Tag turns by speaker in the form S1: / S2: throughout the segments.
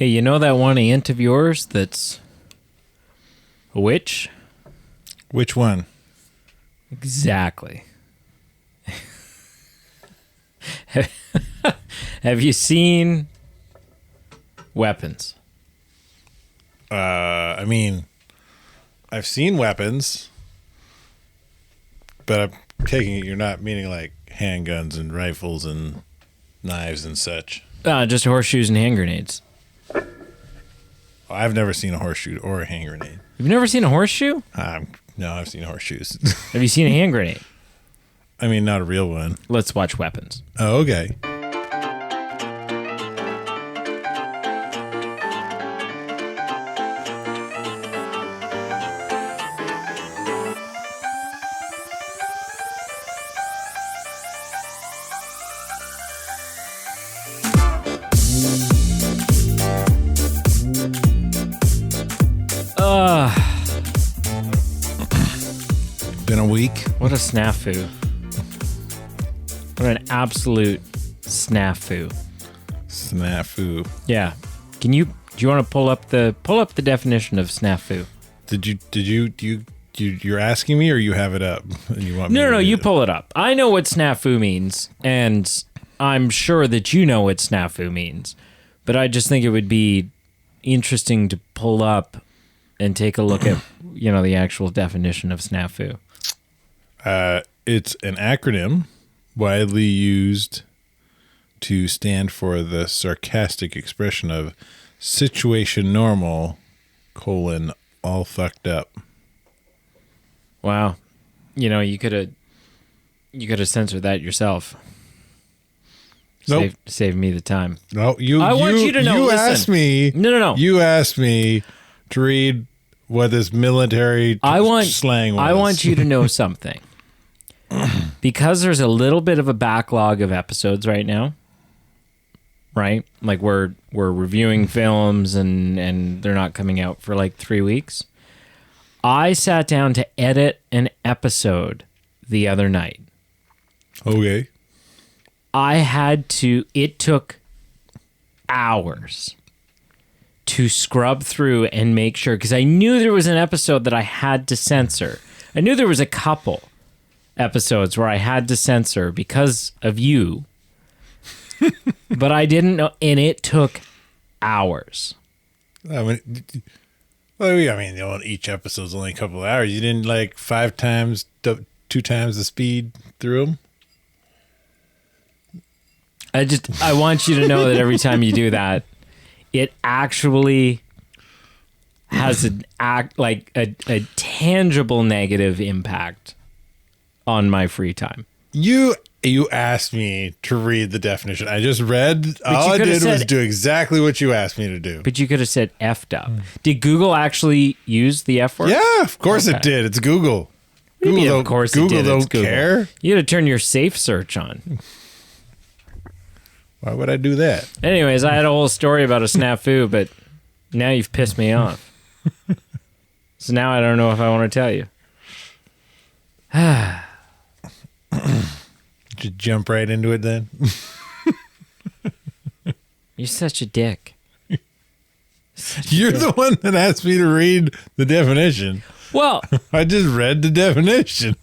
S1: Hey, you know that one aunt of yours that's a witch?
S2: Which one?
S1: Exactly. Have you seen Weapons?
S2: I mean, I've seen Weapons, but I'm taking it you're not meaning like handguns and rifles and knives and such.
S1: Just horseshoes and hand grenades.
S2: I've never seen a horseshoe or a hand grenade.
S1: You've never seen a horseshoe?
S2: No, I've seen horseshoes.
S1: Have you seen a hand grenade?
S2: I mean, not a real one.
S1: Let's watch Weapons.
S2: Oh, okay. Been a week.
S1: What a snafu. What an absolute snafu.
S2: Snafu.
S1: Yeah. Do you want to pull up the definition of snafu?
S2: You're asking me or you have it up and you want me
S1: No,
S2: to
S1: you
S2: read it?
S1: pull it up. I know what snafu means, and I'm sure that you know what snafu means. But I just think it would be interesting to pull up and take a look at, the actual definition of snafu.
S2: It's an acronym widely used to stand for the sarcastic expression of situation normal, all fucked up.
S1: Wow. You could have censored that yourself.
S2: Nope.
S1: Save me the time.
S2: No,
S1: I want you to know.
S2: You
S1: listen.
S2: asked me.
S1: No.
S2: You asked me to read what this military slang was.
S1: I want you to know something. Because there's a little bit of a backlog of episodes right now, right? Like we're reviewing films and they're not coming out for like 3 weeks. I sat down to edit an episode the other night.
S2: Okay.
S1: It took hours to scrub through and make sure, because I knew there was an episode that I had to censor. I knew there was a couple episodes where I had to censor because of you, but I didn't know, and it took hours.
S2: I mean, each episode's only a couple of hours. You didn't like 2 times the speed through them?
S1: I want you to know that every time you do that, it actually has a tangible negative impact on my free time.
S2: You asked me to read the definition. I just read. All I did was do exactly what you asked me to do.
S1: But you could have said effed up. Did Google actually use the F word?
S2: Yeah, of course it did. It's Google. Google,
S1: of course
S2: Google
S1: it did.
S2: don't care.
S1: You had to turn your safe search on.
S2: Why would I do that?
S1: Anyways, I had a whole story about a snafu, but now you've pissed me off. So now I don't know if I want to tell you.
S2: Just jump right into it then.
S1: You're such a dick.
S2: You're the one that asked me to read the definition.
S1: Well,
S2: I just read the definition.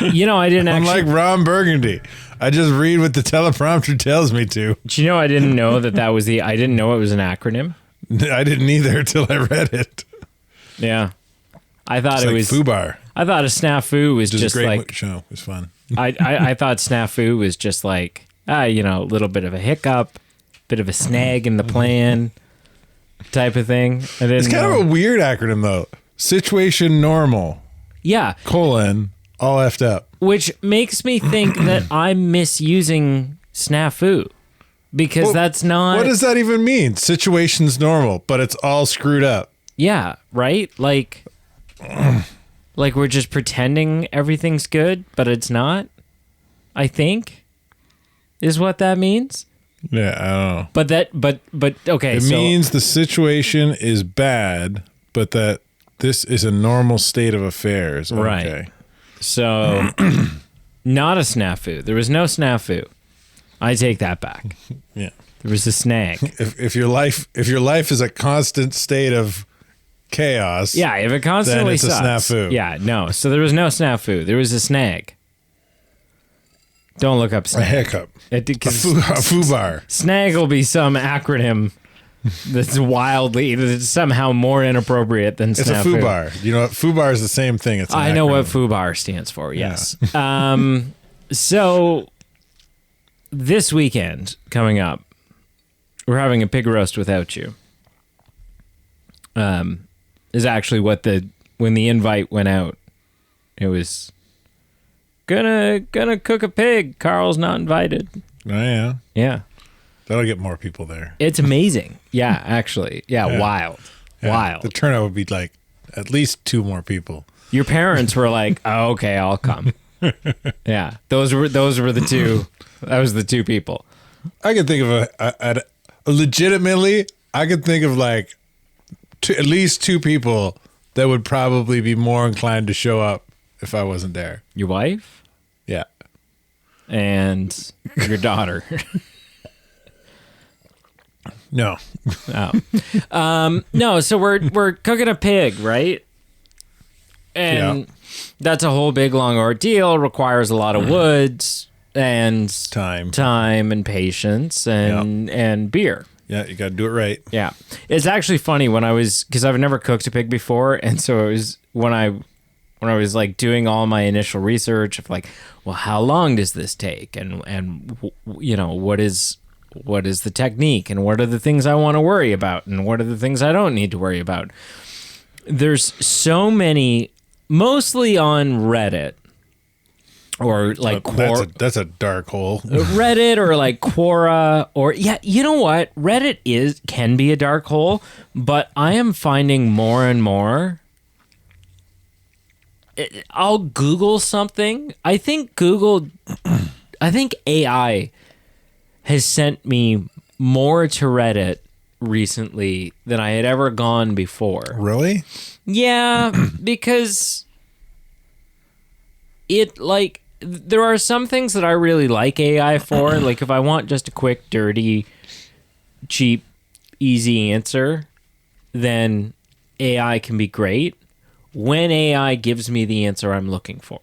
S1: I didn't
S2: I'm
S1: actually...
S2: like Ron Burgundy. I just read what the teleprompter tells me to.
S1: Do I didn't know that was I didn't know it was an acronym.
S2: I didn't either until I read it.
S1: Yeah. I thought
S2: It's
S1: it
S2: like
S1: was...
S2: FUBAR.
S1: I thought a snafu was just
S2: a great
S1: like...
S2: show. It was fun.
S1: I thought snafu was just like, a little bit of a hiccup, bit of a snag in the plan type of thing.
S2: It's kind of a weird acronym, though. Situation normal.
S1: Yeah.
S2: All effed up.
S1: Which makes me think that I'm misusing snafu. Because that's not...
S2: What does that even mean? Situation's normal, but it's all screwed up.
S1: Yeah, right? Like we're just pretending everything's good, but it's not, I think, is what that means.
S2: Yeah, I don't know.
S1: But okay,
S2: it means the situation is bad, but that this is a normal state of affairs. Okay.
S1: Right. So, not a snafu. There was no snafu. I take that back.
S2: Yeah.
S1: There was a snag.
S2: If your life is a constant state of chaos,
S1: Yeah, if it constantly
S2: then it's
S1: sucks.
S2: a snafu.
S1: Yeah, no. So there was no snafu. There was a snag. Don't look up
S2: A
S1: snag.
S2: hiccup.
S1: A
S2: A foobar.
S1: Snag will be some acronym that's somehow more inappropriate than snafu.
S2: It's a foobar. You know what? Foobar is the same thing. It's an
S1: I know
S2: acronym.
S1: what foobar stands for, yes. So this weekend coming up, we're having a pig roast without you. Is actually when the invite went out, it was gonna cook a pig. Carl's not invited.
S2: Oh, yeah.
S1: Yeah.
S2: That'll get more people there.
S1: It's amazing. Yeah, actually. Yeah. Wild.
S2: Yeah.
S1: Wild.
S2: The turnout would be like at least 2 more people.
S1: Your parents were like, oh, okay, I'll come. Yeah. Those were the two. That was the 2 people.
S2: I could think of legitimately, I could think of like at least 2 people that would probably be more inclined to show up if I wasn't there.
S1: Your wife
S2: Yeah.
S1: and your daughter.
S2: No.
S1: Oh. No, so we're cooking a pig, right? And that's a whole big long ordeal, requires a lot of woods and time and patience and beer.
S2: Yeah, you got to do it right.
S1: Yeah. It's actually funny because I've never cooked a pig before, and so it was when I was like doing all my initial research of like, well, how long does this take, and you know, what is the technique, and what are the things I want to worry about, and what are the things I don't need to worry about. There's so many, mostly on Reddit or like
S2: that's a dark hole.
S1: Reddit or like Quora or you know what? Reddit can be a dark hole, but I am finding more and more. I'll Google something. I think AI has sent me more to Reddit recently than I had ever gone before.
S2: Really?
S1: Yeah, because there are some things that I really like AI for. Like if I want just a quick, dirty, cheap, easy answer, then AI can be great when AI gives me the answer I'm looking for.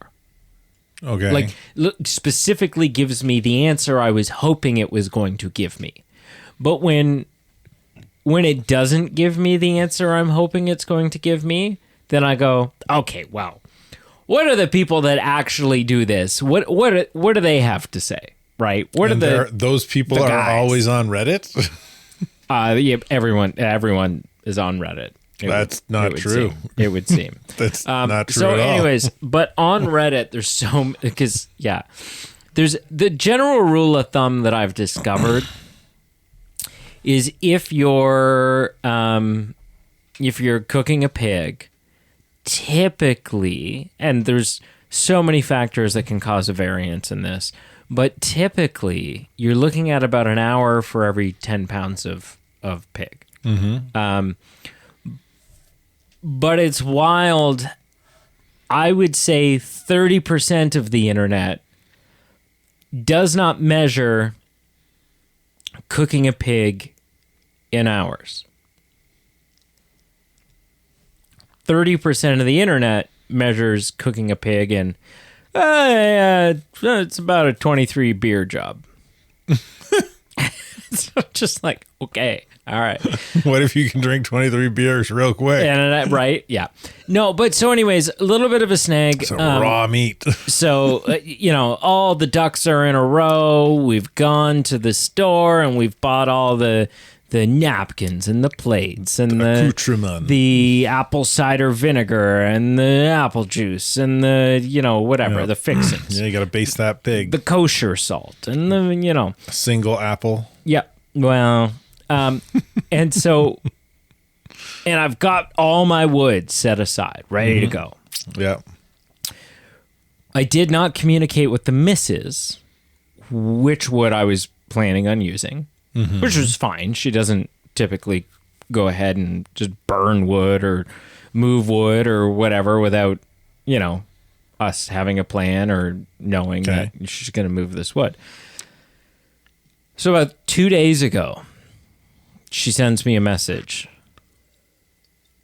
S2: Okay.
S1: Like specifically gives me the answer I was hoping it was going to give me. But when it doesn't give me the answer I'm hoping it's going to give me, then I go, okay, well, what are the people that actually do this? What do they have to say? Right? What
S2: and
S1: are
S2: those people are always on Reddit?
S1: Yeah, everyone is on Reddit.
S2: That's not true.
S1: It would seem.
S2: That's not true
S1: so
S2: at all.
S1: anyways, but on Reddit, there's there's the general rule of thumb that I've discovered is if you're cooking a pig, typically, and there's so many factors that can cause a variance in this, but typically you're looking at about an hour for every 10 pounds of pig. Mm-hmm. But it's wild. I would say 30% of the internet does not measure cooking a pig in hours. 30% of the internet measures cooking a pig in, it's about a 23 beer job. So just like, okay, all right.
S2: What if you can drink 23 beers real quick?
S1: And right, yeah. No, but so anyways, a little bit of a snag.
S2: Some raw meat.
S1: So, all the ducks are in a row. We've gone to the store and we've bought all the napkins and the plates and the apple cider vinegar and the apple juice and the, whatever, the fixings.
S2: Yeah, you got to baste that pig.
S1: The kosher salt and the,
S2: A single apple.
S1: Yep. Well, and so, and I've got all my wood set aside, ready to go.
S2: Yeah.
S1: I did not communicate with the missus which wood I was planning on using, which was fine. She doesn't typically go ahead and just burn wood or move wood or whatever without, us having a plan or knowing that she's going to move this wood. So about 2 days ago, she sends me a message.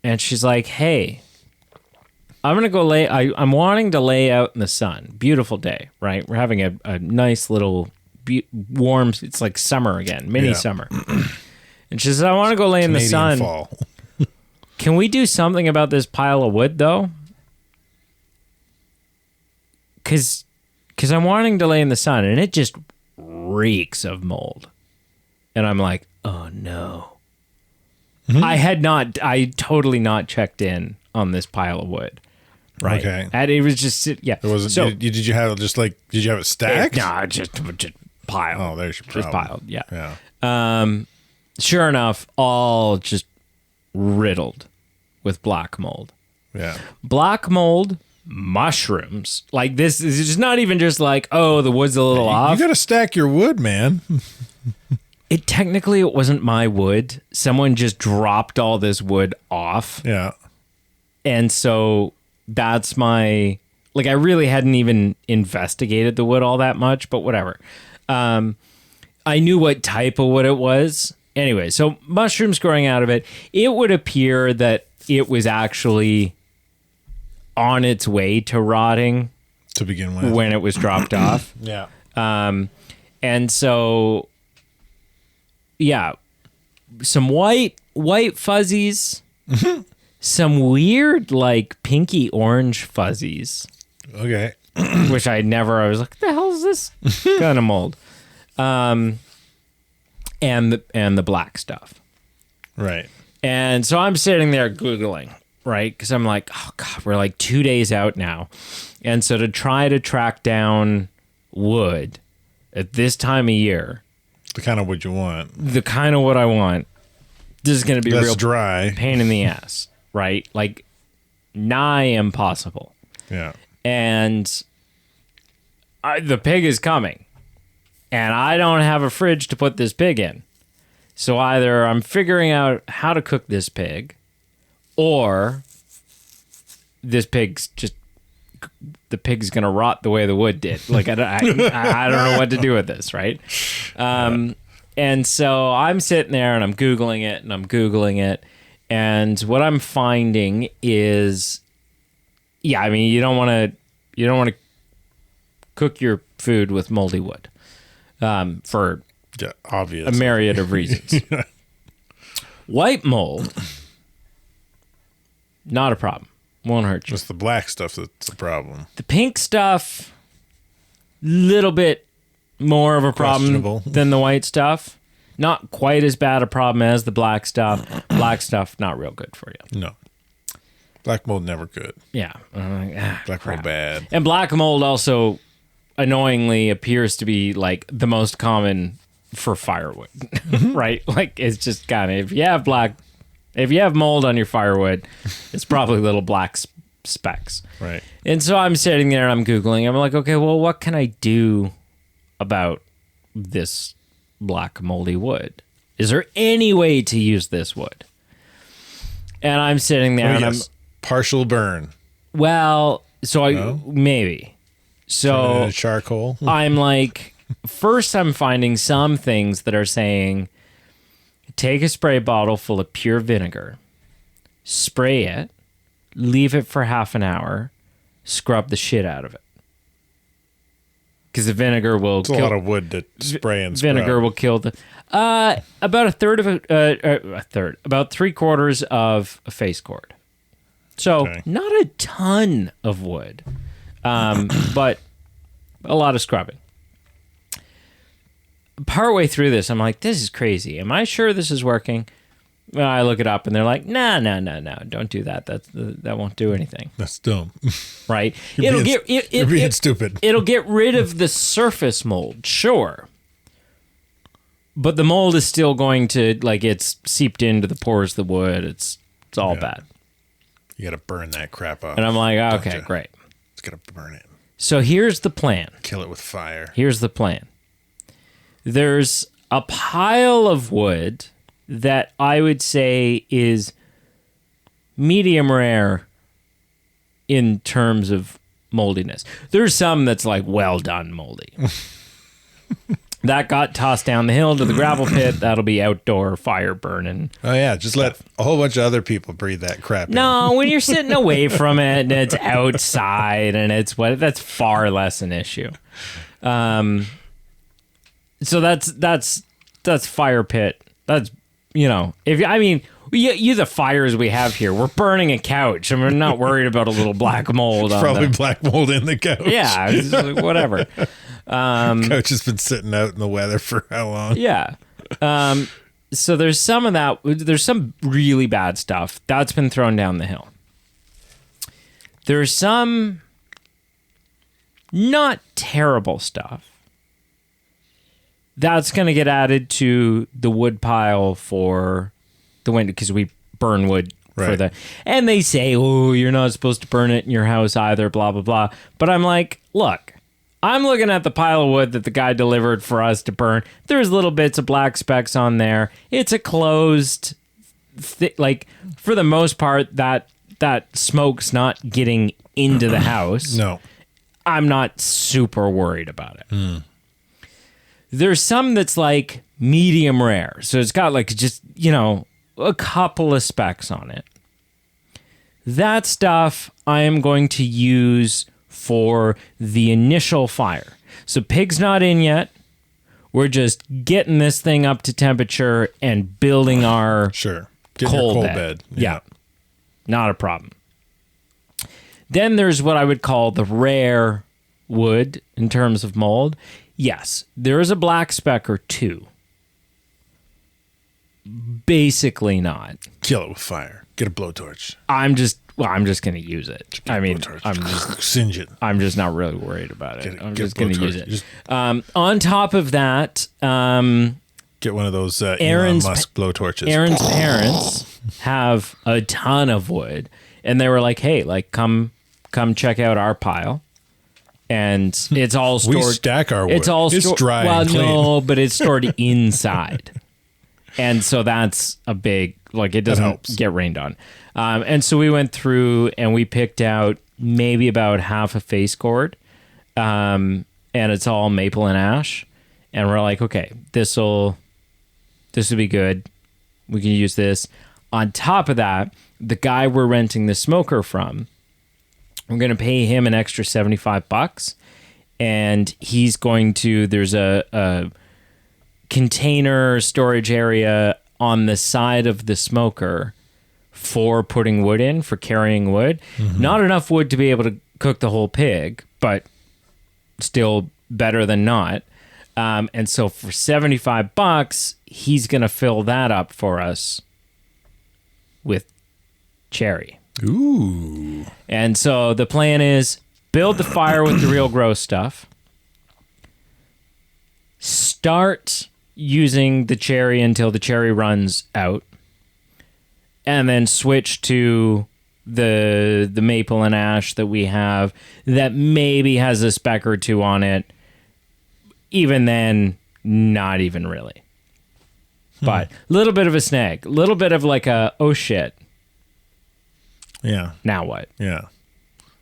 S1: And she's like, hey, I'm going to go I'm wanting to lay out in the sun. Beautiful day, right? We're having a nice little warm, it's like summer again, mini summer. And she says, I want to go lay in the sun.
S2: Fall.
S1: Can we do something about this pile of wood, though? Because I'm wanting to lay in the sun, and it just reeks of mold. And I'm like, oh, no. Mm-hmm. I totally not checked in on this pile of wood. Right. Okay. And it was just, yeah.
S2: It wasn't, so, did you have it stacked?
S1: No, just piled.
S2: Oh, there's your problem.
S1: Just piled, yeah. Sure enough, all just riddled with black mold.
S2: Yeah.
S1: Black mold, mushrooms. Like this is just not even just like, oh, the wood's a little off.
S2: You got to stack your wood, man.
S1: It wasn't my wood. Someone just dropped all this wood off.
S2: Yeah.
S1: And so that's I really hadn't even investigated the wood all that much, but whatever. I knew what type of wood it was. Anyway, so mushrooms growing out of it. It would appear that it was actually on its way to rotting
S2: to begin with
S1: when it was dropped off.
S2: Yeah.
S1: And so, yeah, some white fuzzies, some weird like pinky orange fuzzies.
S2: Okay.
S1: Which I was like, what the hell is this kind of mold? And the black stuff.
S2: Right.
S1: And so I'm sitting there Googling, right? Because I'm like, oh, God, we're like 2 days out now. And so to try to track down wood at this time of year.
S2: The kind of wood you want.
S1: The kind of wood I want. This is going to be real
S2: dry.
S1: Pain in the ass, right? Like nigh impossible.
S2: Yeah.
S1: And the pig is coming. And I don't have a fridge to put this pig in. So either I'm figuring out how to cook this pig, or the pig's going to rot the way the wood did. Like, I don't know what to do with this, right? And so I'm sitting there and I'm Googling it. And what I'm finding is, yeah, I mean, you don't want to cook your food with moldy wood. For
S2: obvious
S1: a myriad of reasons. White mold, not a problem. Won't hurt you.
S2: It's the black stuff that's the problem.
S1: The pink stuff, little bit more of a problem than the white stuff. Not quite as bad a problem as the black stuff. Black stuff, not real good for you.
S2: No. Black mold, never good.
S1: Yeah.
S2: Black mold, bad.
S1: And black mold also annoyingly appears to be like the most common for firewood, right? Like it's just kind of, if you have mold on your firewood, it's probably little black specks.
S2: Right.
S1: And so I'm sitting there and I'm Googling. I'm like, okay, well, what can I do about this black moldy wood? Is there any way to use this wood? And I'm sitting there and I'm
S2: partial burn.
S1: Well, so maybe. So
S2: charcoal.
S1: I'm like, first I'm finding some things that are saying, take a spray bottle full of pure vinegar, spray it, leave it for half an hour, scrub the shit out of it. Because the vinegar will
S2: It's a lot of wood to spray and
S1: vinegar
S2: scrub.
S1: will kill the about about 3/4 of a face cord. So not a ton of wood. But a lot of scrubbing. Partway through this, I'm like, this is crazy. Am I sure this is working? Well, I look it up and they're like, no, don't do that. That won't do anything.
S2: That's dumb.
S1: Right?
S2: You're being stupid.
S1: It'll get rid of the surface mold, sure. But the mold is still going to, like, it's seeped into the pores of the wood. It's all bad.
S2: You got to burn that crap up.
S1: And I'm like, okay, great.
S2: Got to burn it.
S1: So here's the plan.
S2: Kill it with fire.
S1: Here's the plan. There's a pile of wood that I would say is medium rare in terms of moldiness. There's some that's like well done moldy. That got tossed down the hill to the gravel pit. That'll be outdoor fire burning.
S2: Oh yeah, just let a whole bunch of other people breathe that crap in.
S1: No, when you're sitting away from it and it's outside and it's wet, that's far less an issue. So that's fire pit. That's, the fires we have here, we're burning a couch and we're not worried about a little black mold.
S2: Probably black mold in the couch.
S1: Yeah, it's like, whatever.
S2: Couch has been sitting out in the weather for how long?
S1: Yeah. So there's some of that. There's some really bad stuff that's been thrown down the hill. There's some not terrible stuff that's going to get added to the wood pile for the winter, because we burn wood for the, and they say, oh, you're not supposed to burn it in your house either, blah, blah, blah. But I'm like, look, I'm looking at the pile of wood that the guy delivered for us to burn. There's little bits of black specks on there. It's a closed, for the most part, that smoke's not getting into the house.
S2: No.
S1: I'm not super worried about it. There's some that's like medium rare. So it's got like just, a couple of specks on it. That stuff I am going to use for the initial fire. So pig's not in yet. We're just getting this thing up to temperature and building our
S2: Getting
S1: coal
S2: your coal
S1: bed.
S2: bed.
S1: Yeah. Not a problem. Then there's what I would call the rare wood in terms of mold. Yes, there is a black speck or two. Basically not.
S2: Kill it with fire. Get a blowtorch.
S1: I'm just going to use it.
S2: Singe it.
S1: I'm just not really worried about it. I'm just going to use it.
S2: On
S1: top of that,
S2: get one of those Elon Musk blowtorches.
S1: Aaron's parents have a ton of wood, and they were like, "Hey, come check out our pile." And it's all stored.
S2: We stack our wood.
S1: It's
S2: dry
S1: well,
S2: and clean.
S1: No, but it's stored inside. And so that's a big, it doesn't get rained on. And so we went through and we picked out maybe about half a face cord. And it's all maple and ash. And we're like, okay, this will be good. We can use this. On top of that, the guy we're renting the smoker from, we're going to pay him an extra $75. And he's going to, there's a container storage area on the side of the smoker for putting wood in, for carrying wood. Not enough wood to be able to cook the whole pig, but still better than not. And so for $75, he's going to fill that up for us with cherry.
S2: Ooh.
S1: And so the plan is build the fire with the real gross stuff. Start using the cherry until the cherry runs out, and then switch to the maple and ash that we have that maybe has a speck or two on it. Even then, not even really. But a little bit of a snag, a little bit of like a, oh shit.
S2: Yeah.
S1: Now what?
S2: Yeah.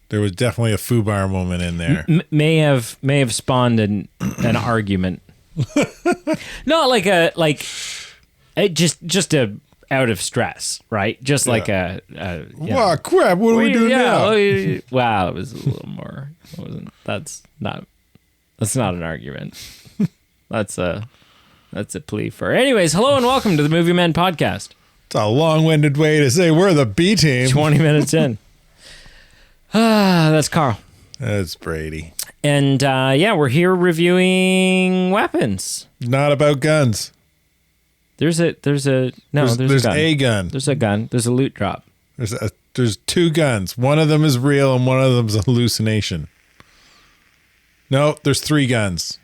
S2: There was definitely a foobar moment in there.
S1: May have spawned an argument. Not just a out of stress, right? Just like a
S2: wow, crap! What do we do now?
S1: Wow, it was a little more. It wasn't. That's not an argument. That's a plea for. Anyways, hello and welcome to the Movie Men Podcast.
S2: It's a long-winded way to say we're the B team.
S1: 20 minutes in. That's Carl.
S2: That's Brady.
S1: And we're here reviewing weapons.
S2: Not about guns.
S1: There's a gun.
S2: There's a gun.
S1: There's a gun. There's a loot drop.
S2: There's two guns. One of them is real and one of them is a hallucination. No, there's three guns.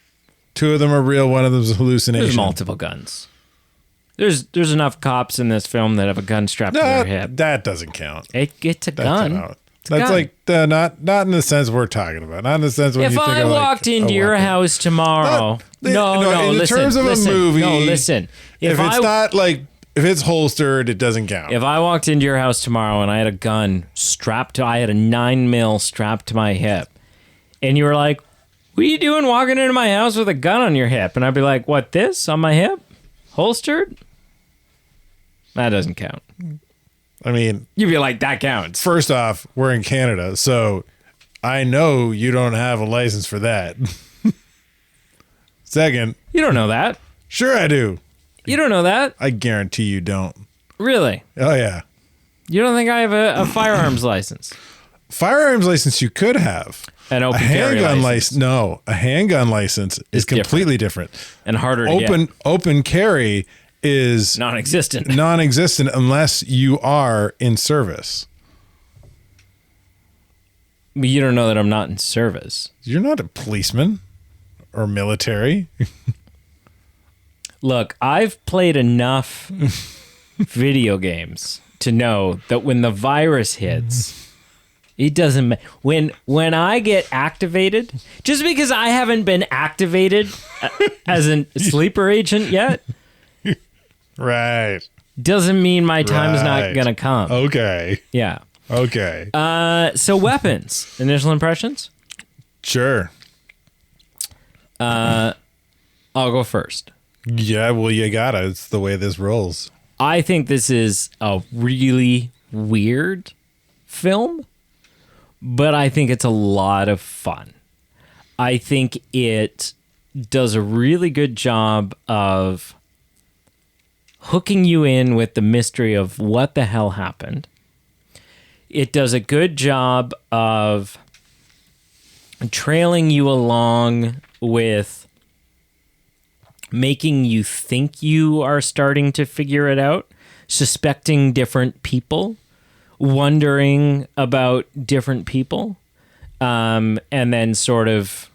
S2: Two of them are real. One of them is a hallucination.
S1: There's multiple guns. There's enough cops in this film that have a gun strapped to their hip.
S2: That doesn't count.
S1: It's a gun.
S2: That's like not in the sense we're talking about. Not in the sense when
S1: if
S2: you think
S1: I
S2: of
S1: walked into your house tomorrow,
S2: in
S1: listen,
S2: terms of a movie,
S1: no, listen.
S2: If it's holstered, it doesn't count.
S1: If I walked into your house tomorrow and I had a gun I had a 9mm strapped to my hip, and you were like, What are you doing walking into my house with a gun on your hip? And I'd be like, what, this on my hip? Holstered? That doesn't count.
S2: I mean,
S1: You'd be like, that counts.
S2: first off, we're in Canada, so I know you don't have a license for that. Second,
S1: You don't know that.
S2: sure I do.
S1: You don't know that.
S2: I guarantee you don't.
S1: Really?
S2: Oh, yeah.
S1: You don't think I have a firearms license?
S2: Firearms license you could have.
S1: An
S2: A
S1: open carry
S2: handgun
S1: license.
S2: No, a handgun license is completely different.
S1: And harder to get.
S2: Open carry is
S1: Non-existent.
S2: non-existent unless you are in service.
S1: But you don't know that I'm not in service.
S2: You're not a policeman or military.
S1: Look, I've played enough video games to know that when the virus hits, it doesn't matter. When I get activated, just because I haven't been activated as a sleeper agent yet,
S2: Right.
S1: doesn't mean my time is not
S2: Right.
S1: going to come.
S2: Okay.
S1: Yeah.
S2: Okay.
S1: So weapons, initial impressions?
S2: Sure.
S1: I'll go first.
S2: Yeah, well, you gotta. It's the way this rolls.
S1: I think this is a really weird film, but I think it's a lot of fun. I think it does a really good job of hooking you in with the mystery of what the hell happened. It does a good job of trailing you along with making you think you are starting to figure it out, suspecting different people, wondering about different people, and then sort of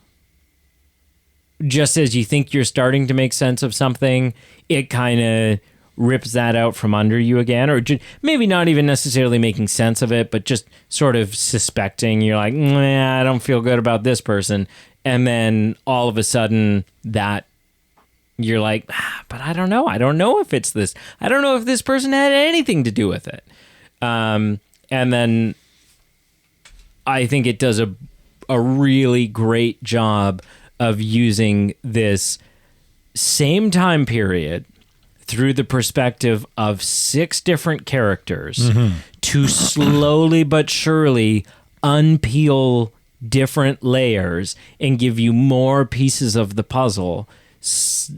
S1: just as you think you're starting to make sense of something, it kind of rips that out from under you again, or maybe not even necessarily making sense of it, but just sort of suspecting. You're like, I don't feel good about this person. And then all of a sudden that you're like, but I don't know. I don't know if it's this. I don't know if this person had anything to do with it. And then I think it does a really great job of using this same time period through the perspective of 6 different characters to slowly but surely unpeel different layers and give you more pieces of the puzzle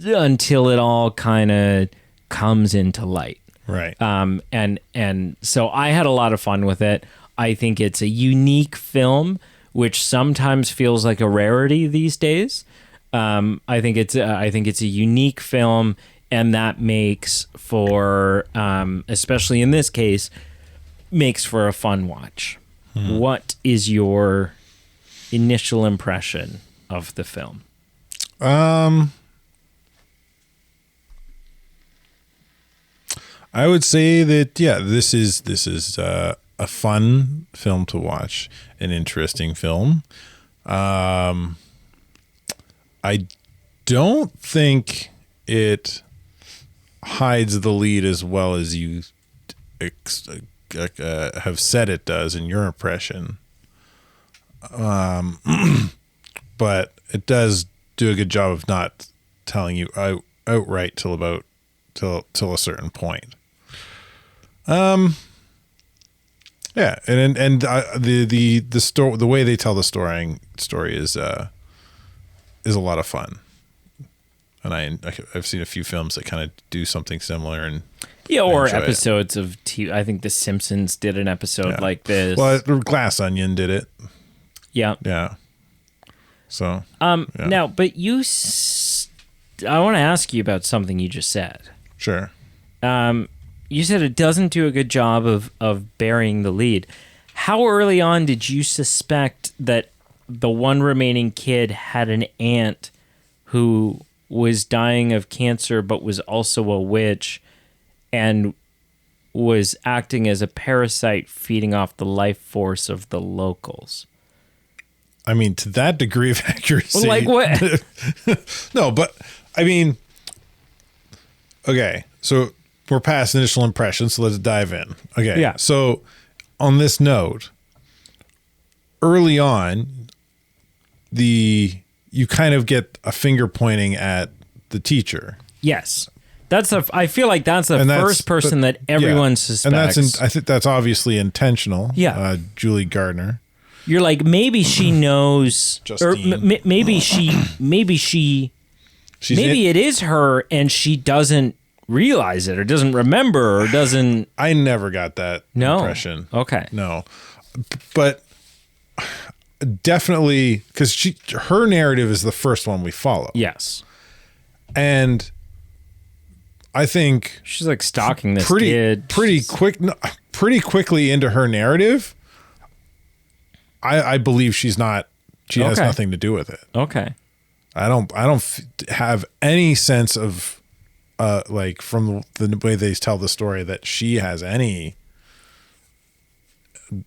S1: until it all kind of comes into light.
S2: Right.
S1: And so I had a lot of fun with it. I think it's a unique film, which sometimes feels like a rarity these days. I think it's a unique film, and that makes for, especially in this case, makes for a fun watch. What is your initial impression of the film?
S2: I would say that this is a fun film to watch, an interesting film. I don't think it hides the lead as well as you have said it does in your impression. But it does do a good job of not telling you outright till a certain point. Yeah, and the story, the way they tell the story is a lot of fun, and I've seen a few films that kind of do something similar, and
S1: or episodes of TV. I think The Simpsons did an episode like this.
S2: Well, Glass Onion did it. Yeah. So
S1: now, but I want to ask you about something you just said.
S2: Sure.
S1: You said it doesn't do a good job of burying the lead. How early on did you suspect that the one remaining kid had an aunt who was dying of cancer but was also a witch and was acting as a parasite feeding off the life force of the locals?
S2: I mean, to that degree of accuracy.
S1: Like what?
S2: No, but I mean, okay, so we're past initial impressions, so let's dive in. Okay.
S1: Yeah.
S2: So on this note, early on, the you kind of get a finger pointing at the teacher.
S1: Yes. I feel like that's the first person that everyone suspects.
S2: And I think that's obviously intentional.
S1: Yeah.
S2: Julie Gardner.
S1: You're like, maybe she knows, or maybe it is her and she doesn't realize it or doesn't remember or doesn't.
S2: I never got that impression.
S1: Okay.
S2: No. But definitely, because her narrative is the first one we follow.
S1: Yes.
S2: And I think
S1: she's like stalking this kid
S2: pretty quickly into her narrative. I believe she has nothing to do with it.
S1: Okay.
S2: I don't have any sense of like from the way they tell the story that she has any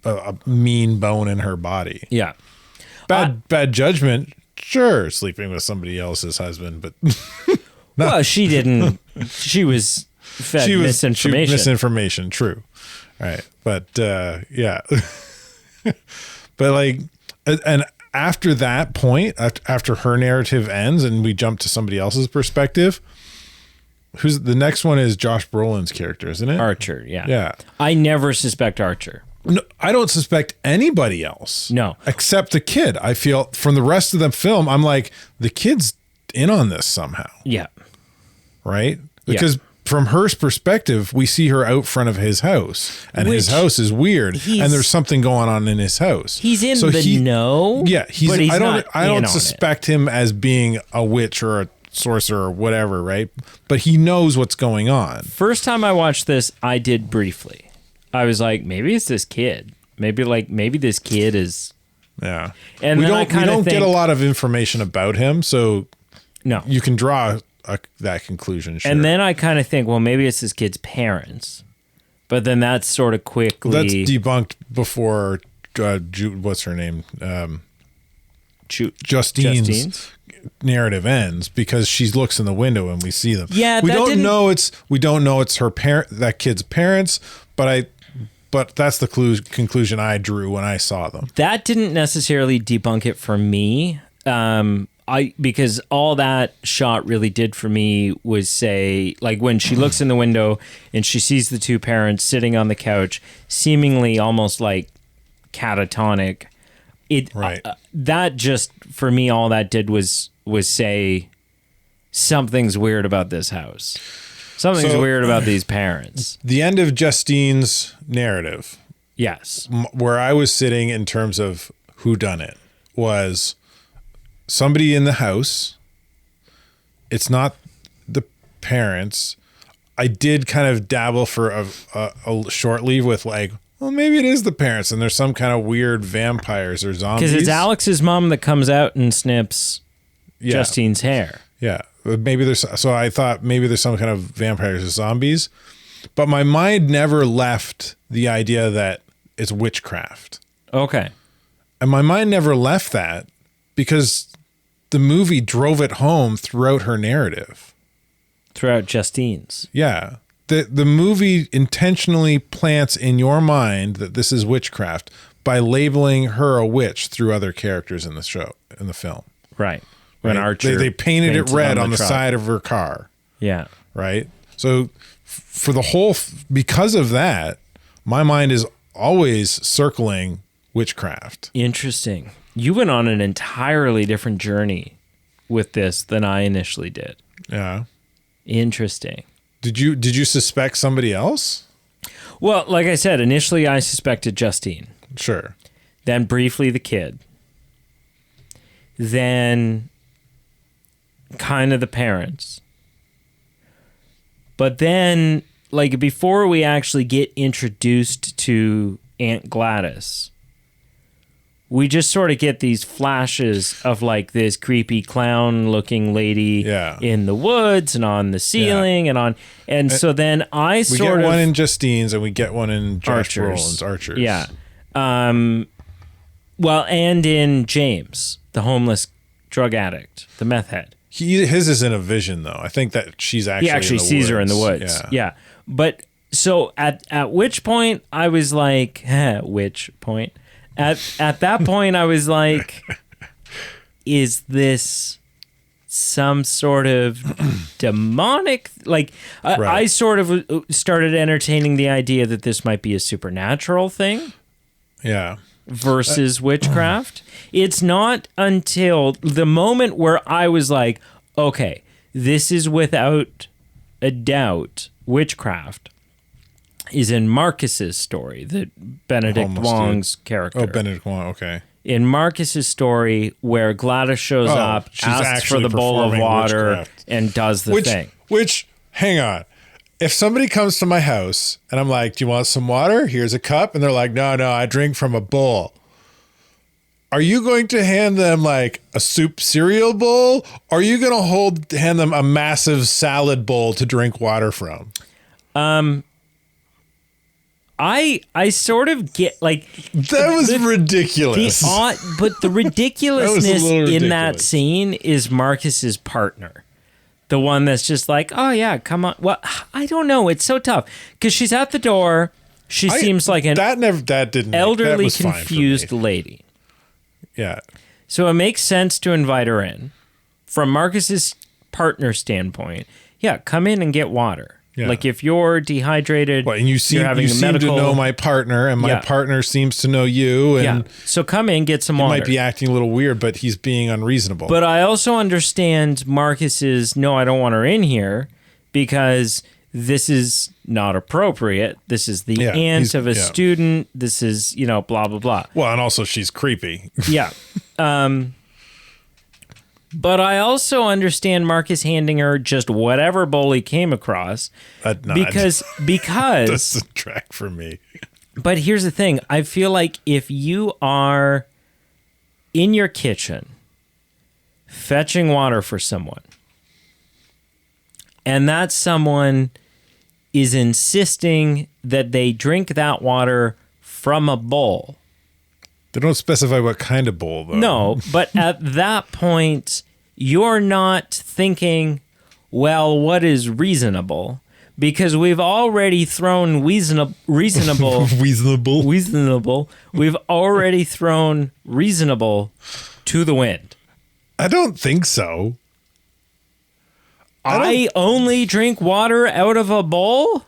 S2: a mean bone in her body.
S1: Yeah.
S2: Bad judgment. Sure, sleeping with somebody else's husband, but
S1: well, she didn't. She was fed misinformation.
S2: Misinformation, true. Right. But yeah. But like, and after that point, after her narrative ends and we jump to somebody else's perspective, who's the next one is Josh Brolin's character, isn't it?
S1: Archer, yeah.
S2: Yeah.
S1: I never suspect Archer.
S2: No, I don't suspect anybody else.
S1: No.
S2: Except the kid. I feel from the rest of the film, I'm like, the kid's in on this somehow.
S1: Yeah.
S2: Right? Because from her perspective, we see her out front of his house, and his house is weird, and there's something going on in his house.
S1: He's in know.
S2: Yeah,
S1: but he's
S2: I don't suspect him as being a witch or a sorcerer or whatever, right? But he knows what's going on.
S1: First time I watched this, I did briefly. I was like, maybe it's this kid. Maybe this kid is.
S2: Yeah,
S1: and
S2: we don't get a lot of information about him, so
S1: no,
S2: you can draw that conclusion. Sure.
S1: And then I kind of think, well, maybe it's this kid's parents, but then that's sort of quickly
S2: that's debunked before. What's her name? Justine's narrative ends because she looks in the window and we see them.
S1: Yeah,
S2: we don't know it's her parent, that kid's parents, but that's the conclusion I drew when I saw them.
S1: That didn't necessarily debunk it for me. Because all that shot really did for me was say, like when she looks in the window and she sees the two parents sitting on the couch, seemingly almost like catatonic. That just for me, all that did was say something's weird about this house. Something's weird about these parents.
S2: The end of Justine's narrative.
S1: Yes.
S2: Where I was sitting in terms of who done it was somebody in the house. It's not the parents. I did kind of dabble for a short leave with like, well, maybe it is the parents and there's some kind of weird vampires or zombies.
S1: Because it's Alex's mom that comes out and snips Justine's hair.
S2: Yeah. So I thought maybe there's some kind of vampires or zombies, but my mind never left the idea that it's witchcraft.
S1: Okay.
S2: And my mind never left that because the movie drove it home throughout her narrative.
S1: Throughout Justine's.
S2: Yeah. The movie intentionally plants in your mind that this is witchcraft by labeling her a witch through other characters in the film.
S1: Right. When Archer
S2: they painted it red on the side of her car.
S1: Yeah.
S2: Right. So for the whole, because of that, my mind is always circling witchcraft.
S1: Interesting. You went on an entirely different journey with this than I initially did.
S2: Yeah.
S1: Interesting.
S2: Did you suspect somebody else?
S1: Well, like I said, initially I suspected Justine.
S2: Sure.
S1: Then briefly the kid. Then kind of the parents. But then, like, before we actually get introduced to Aunt Gladys, we just sort of get these flashes of like this creepy clown looking lady in the woods and on the ceiling and so then I
S2: we get one in Justine's and we get one in Josh Brolin's Archers.
S1: Yeah. Well, and in James, the homeless drug addict, the meth head.
S2: His is in a vision though. I think that she's actually
S1: he actually sees her in the woods. Yeah. But so at which point I was like, which point? At that point, I was like, is this some sort of demonic, like I sort of started entertaining the idea that this might be a supernatural thing.
S2: Yeah.
S1: Versus witchcraft. It's not until the moment where I was like, okay, this is without a doubt witchcraft, is in Marcus's story, that Benedict Wong's character.
S2: Oh, Benedict Wong, okay.
S1: In Marcus's story, where Gladys shows up, asks for the bowl of water, witchcraft. And does the thing.
S2: Which, hang on. If somebody comes to my house and I'm like, do you want some water? Here's a cup. And they're like, no, I drink from a bowl. Are you going to hand them like a soup cereal bowl? Or are you going to hand them a massive salad bowl to drink water from?
S1: I sort of get like
S2: that was ridiculous.
S1: But the ridiculousness in that scene is Marcus's partner, the one that's just like, oh yeah, come on. Well, I don't know. It's so tough because she's at the door. She seems like an elderly, confused lady.
S2: Yeah.
S1: So it makes sense to invite her in. From Marcus's partner standpoint, yeah, come in and get water. Yeah. Like if you're dehydrated,
S2: and you seem to know my partner, and my partner seems to know you. And
S1: so come in, get some water.
S2: He might be acting a little weird, but he's being unreasonable.
S1: But I also understand Marcus's, no, I don't want her in here because this is not appropriate. This is the aunt of a student. This is, blah, blah, blah.
S2: Well, and also she's creepy.
S1: Yeah. But I also understand Marcus handing her just whatever bowl he came across because
S2: doesn't track for me.
S1: But here's the thing. I feel like if you are in your kitchen fetching water for someone and that someone is insisting that they drink that water from a bowl.
S2: They don't specify what kind of bowl, though.
S1: No, but at that point, you're not thinking, well, what is reasonable? Because we've already thrown reasonable. We've already thrown reasonable to the wind.
S2: I don't think so.
S1: I only drink water out of a bowl?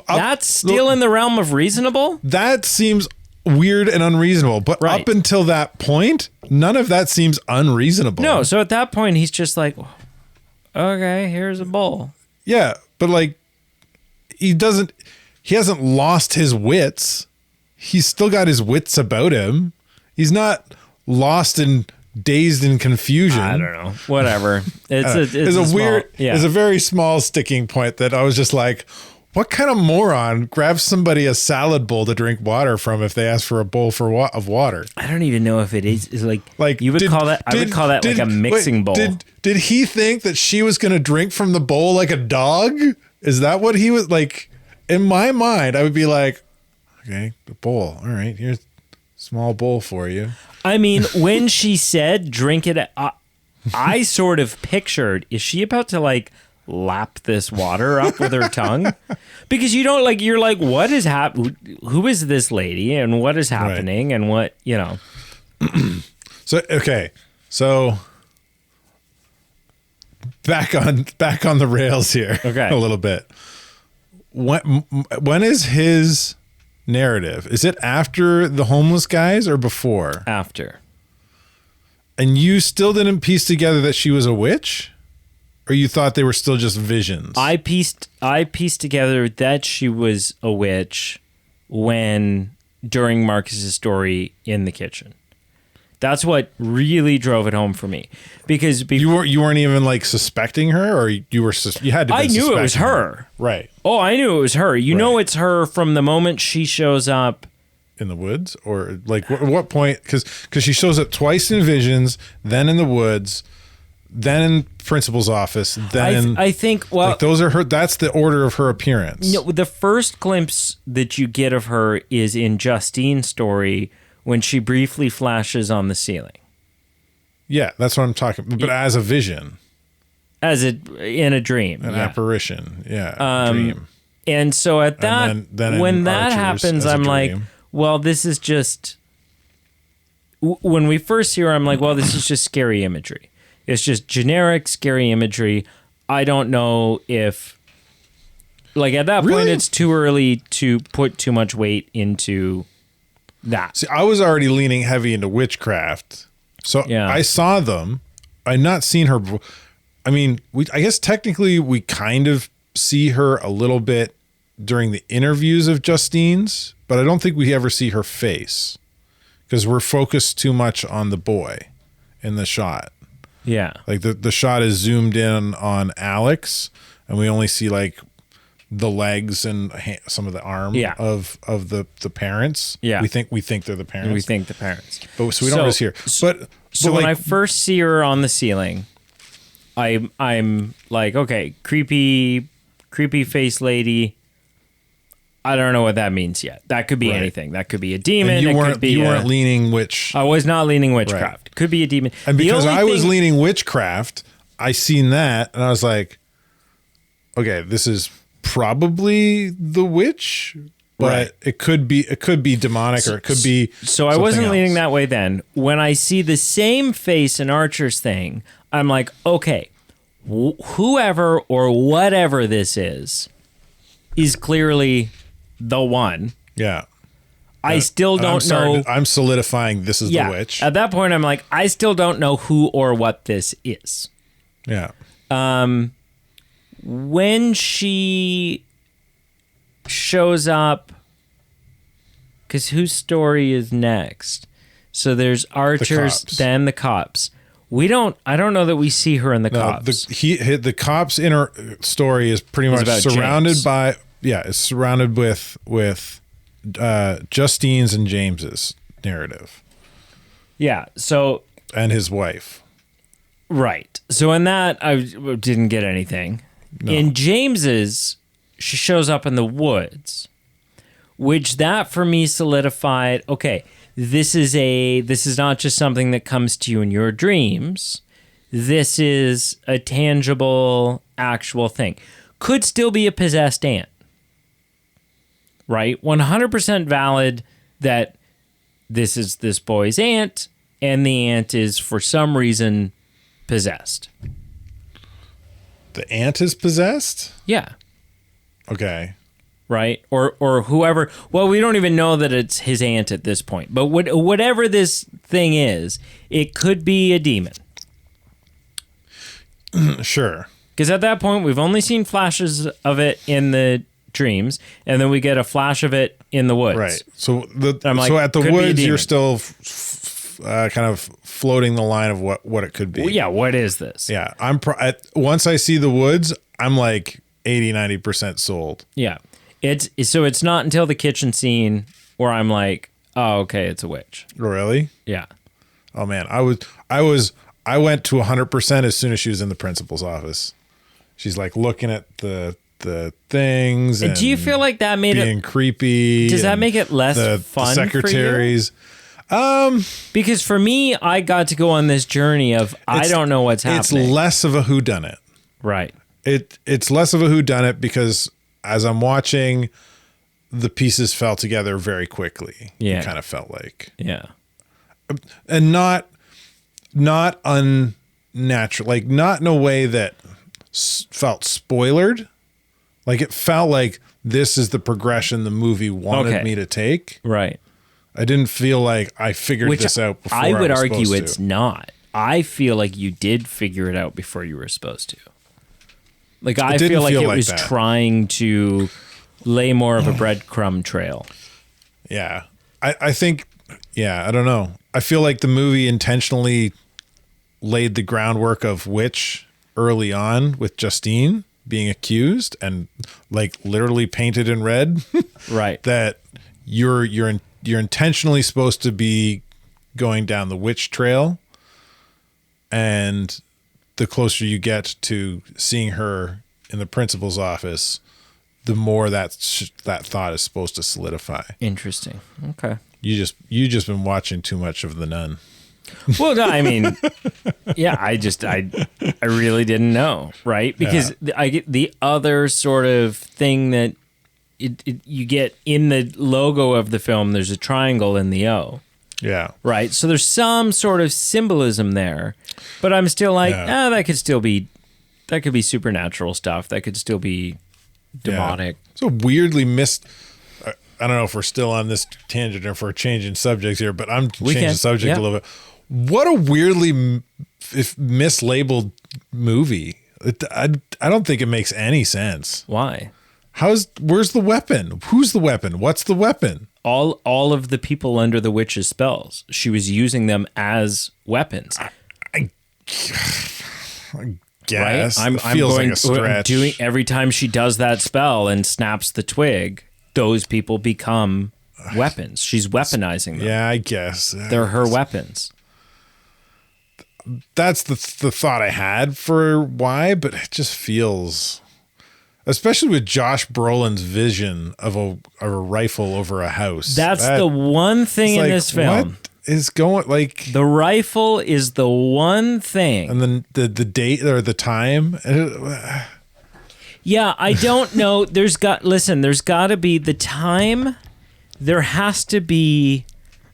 S1: That's still in the realm of reasonable?
S2: That seems weird and unreasonable, but up until that point, none of that seems unreasonable.
S1: No, so at that point, he's just like, okay, here's a bowl.
S2: Yeah, but like, he hasn't lost his wits. He's still got his wits about him. He's not lost and dazed in confusion.
S1: I don't know. Whatever. It's
S2: a very small sticking point that I was just like, what kind of moron grabs somebody a salad bowl to drink water from if they ask for a bowl of water?
S1: I don't even know if it is like you would call that. I would call that like a mixing bowl.
S2: Did he think that she was going to drink from the bowl like a dog? Is that what he was like? In my mind, I would be like, okay, the bowl. All right, here's a small bowl for you.
S1: I mean, when she said drink it, I sort of pictured, is she about to like lap this water up with her tongue? Because you don't you're like, what is who is this lady and what is happening and what,
S2: So, okay. So back on the rails here a little bit. When is his narrative? Is it after the homeless guys or before?
S1: After. And
S2: you still didn't piece together that she was a witch? Or you thought they were still just visions?
S1: I pieced together that she was a witch during Marcus's story in the kitchen. That's what really drove it home for me, because
S2: you weren't even like suspecting her, or you had to.
S1: I knew it was her.
S2: Right.
S1: Oh, I knew it was her. You know, it's her from the moment she shows up
S2: in the woods, or like what point? Because she shows up twice in visions, then in the woods, then in principal's office. Then
S1: I think
S2: those are her. That's the order of her appearance.
S1: No, the first glimpse that you get of her is in Justine's story, when she briefly flashes on the ceiling.
S2: Yeah, that's what I'm talking about. But as a vision.
S1: In a dream.
S2: An apparition. Yeah. Dream.
S1: And so at that, when that happens, I'm like, well, this is just when we first see her, I'm like, well, this is just scary imagery. It's just generic scary imagery. I don't know if, like, at that point,
S2: Really?
S1: it's too early to put too much weight into that.
S2: See, I was already leaning heavy into witchcraft. So
S1: Yeah.
S2: I saw them. I'd not seen her. I mean, I guess technically we kind of see her a little bit during the interviews of Justine's, but I don't think we ever see her face because we're focused too much on the boy in the shot.
S1: Yeah.
S2: Like the shot is zoomed in on Alex, and we only see like the legs and some of the arm of the parents.
S1: Yeah.
S2: We think they're the parents.
S1: We think the parents.
S2: But so we don't really see her. But
S1: So when I first see her on the ceiling, I'm like, okay, creepy face lady. I don't know what that means yet. That could be anything. That could be a demon.
S2: and you
S1: you
S2: weren't leaning witch.
S1: I was not leaning witchcraft.
S2: Right.
S1: Could be a demon.
S2: And
S1: The
S2: because
S1: only
S2: I was
S1: thing-
S2: leaning witchcraft, I seen that and I was like, okay, this is probably the witch, but
S1: Right.
S2: it could be demonic or it could be.
S1: So I
S2: something
S1: wasn't leaning
S2: else.
S1: that way then. When I see the same face in Archer's thing, I'm like, okay, whoever or whatever this is clearly the one.
S2: Yeah.
S1: I still don't know.
S2: I'm solidifying this is the witch.
S1: At that point, I'm like, I still don't know who or what this is.
S2: Yeah.
S1: When she shows up, because whose story is next? So there's Archer's,
S2: cops.
S1: then the cops. I don't know that we see her in the
S2: No,
S1: cops.
S2: the cops inner story is pretty much
S1: about
S2: surrounded
S1: James.
S2: by it's surrounded with Justine's and James's narrative
S1: Yeah. So,
S2: and his wife.
S1: right. So in that, I didn't get anything. In James's, she shows up in the woods, which that for me solidified, okay, this is not just something that comes to you in your dreams. This is a tangible, actual thing. Could still be a possessed ant. Right? 100% valid that this is this boy's aunt, and the aunt is, for some reason, possessed.
S2: The aunt is possessed?
S1: Yeah.
S2: Okay.
S1: Right? Or whoever. Well, we don't even know that it's his aunt at this point. But whatever this thing is, it could be a demon.
S2: Sure.
S1: Because at that point, we've only seen flashes of it in the dreams, and then we get a flash of it in the woods.
S2: Right. So
S1: I'm like,
S2: so at the
S1: could be a
S2: woods,
S1: demon.
S2: you're still kind of floating the line of what it could be.
S1: Well, yeah, what is this?
S2: Yeah. Once I see the woods, I'm like 80-90% sold.
S1: Yeah. It's not until the kitchen scene where I'm like, oh, okay, it's a witch.
S2: Really?
S1: Yeah.
S2: Oh man, I went to 100% as soon as she was in the principal's office. She's like looking at the things and
S1: do you feel like that made
S2: being
S1: it
S2: creepy?
S1: Does that
S2: and
S1: make it less
S2: the
S1: fun
S2: secretaries?
S1: because for me, I got to go on this journey of I don't know what's
S2: It's
S1: happening.
S2: less of a whodunit.
S1: Right.
S2: It's less of a whodunit because as I'm watching, the pieces fell together very quickly.
S1: Yeah.
S2: It kind of felt like.
S1: Yeah.
S2: And not unnatural, like not in a way that felt spoilered. Like it felt like this is the progression the movie wanted
S1: Okay.
S2: me to take.
S1: Right.
S2: I didn't feel like I figured
S1: Which
S2: this out before.
S1: I would
S2: was
S1: argue
S2: supposed
S1: it's
S2: to.
S1: not. I feel like you did figure it out before you were supposed to. Like I
S2: didn't
S1: feel like
S2: feel
S1: it
S2: like
S1: was
S2: that.
S1: trying to lay more of a breadcrumb trail.
S2: Yeah. I think, I don't know. I feel like the movie intentionally laid the groundwork of witch early on with Justine being accused and like literally painted in red.
S1: Right.
S2: That you're intentionally supposed to be going down the witch trail, and the closer you get to seeing her in the principal's office, the more that thought is supposed to solidify.
S1: Interesting. Okay.
S2: You just been watching too much of The Nun.
S1: Well, no, I mean, yeah, I really didn't know, right? Because I get the other sort of thing that you get in the logo of the film. There's a triangle in the O.
S2: Yeah.
S1: Right. So there's some sort of symbolism there, but I'm still like, that could be supernatural stuff. That could still be demonic.
S2: Yeah. So weirdly missed. I don't know if we're still on this tangent or if we're changing subjects here, but I'm changing the subject a little bit. What a weirdly mislabeled movie. I don't think it makes any sense.
S1: Why?
S2: Where's the weapon? Who's the weapon? What's the weapon?
S1: All of the people under the witch's spells. She was using them as weapons.
S2: I guess.
S1: Right?
S2: I'm going like a stretch.
S1: Every time she does that spell and snaps the twig, those people become weapons. She's weaponizing them.
S2: Yeah, I guess.
S1: They're her weapons.
S2: That's the thought I had for why, but it just feels, especially with Josh Brolin's vision of a rifle over a house.
S1: That's the one thing in this film.
S2: What is going, like,
S1: the rifle is the one thing,
S2: and then the date or the time.
S1: Yeah, I don't know. There's got to be the time. There has to be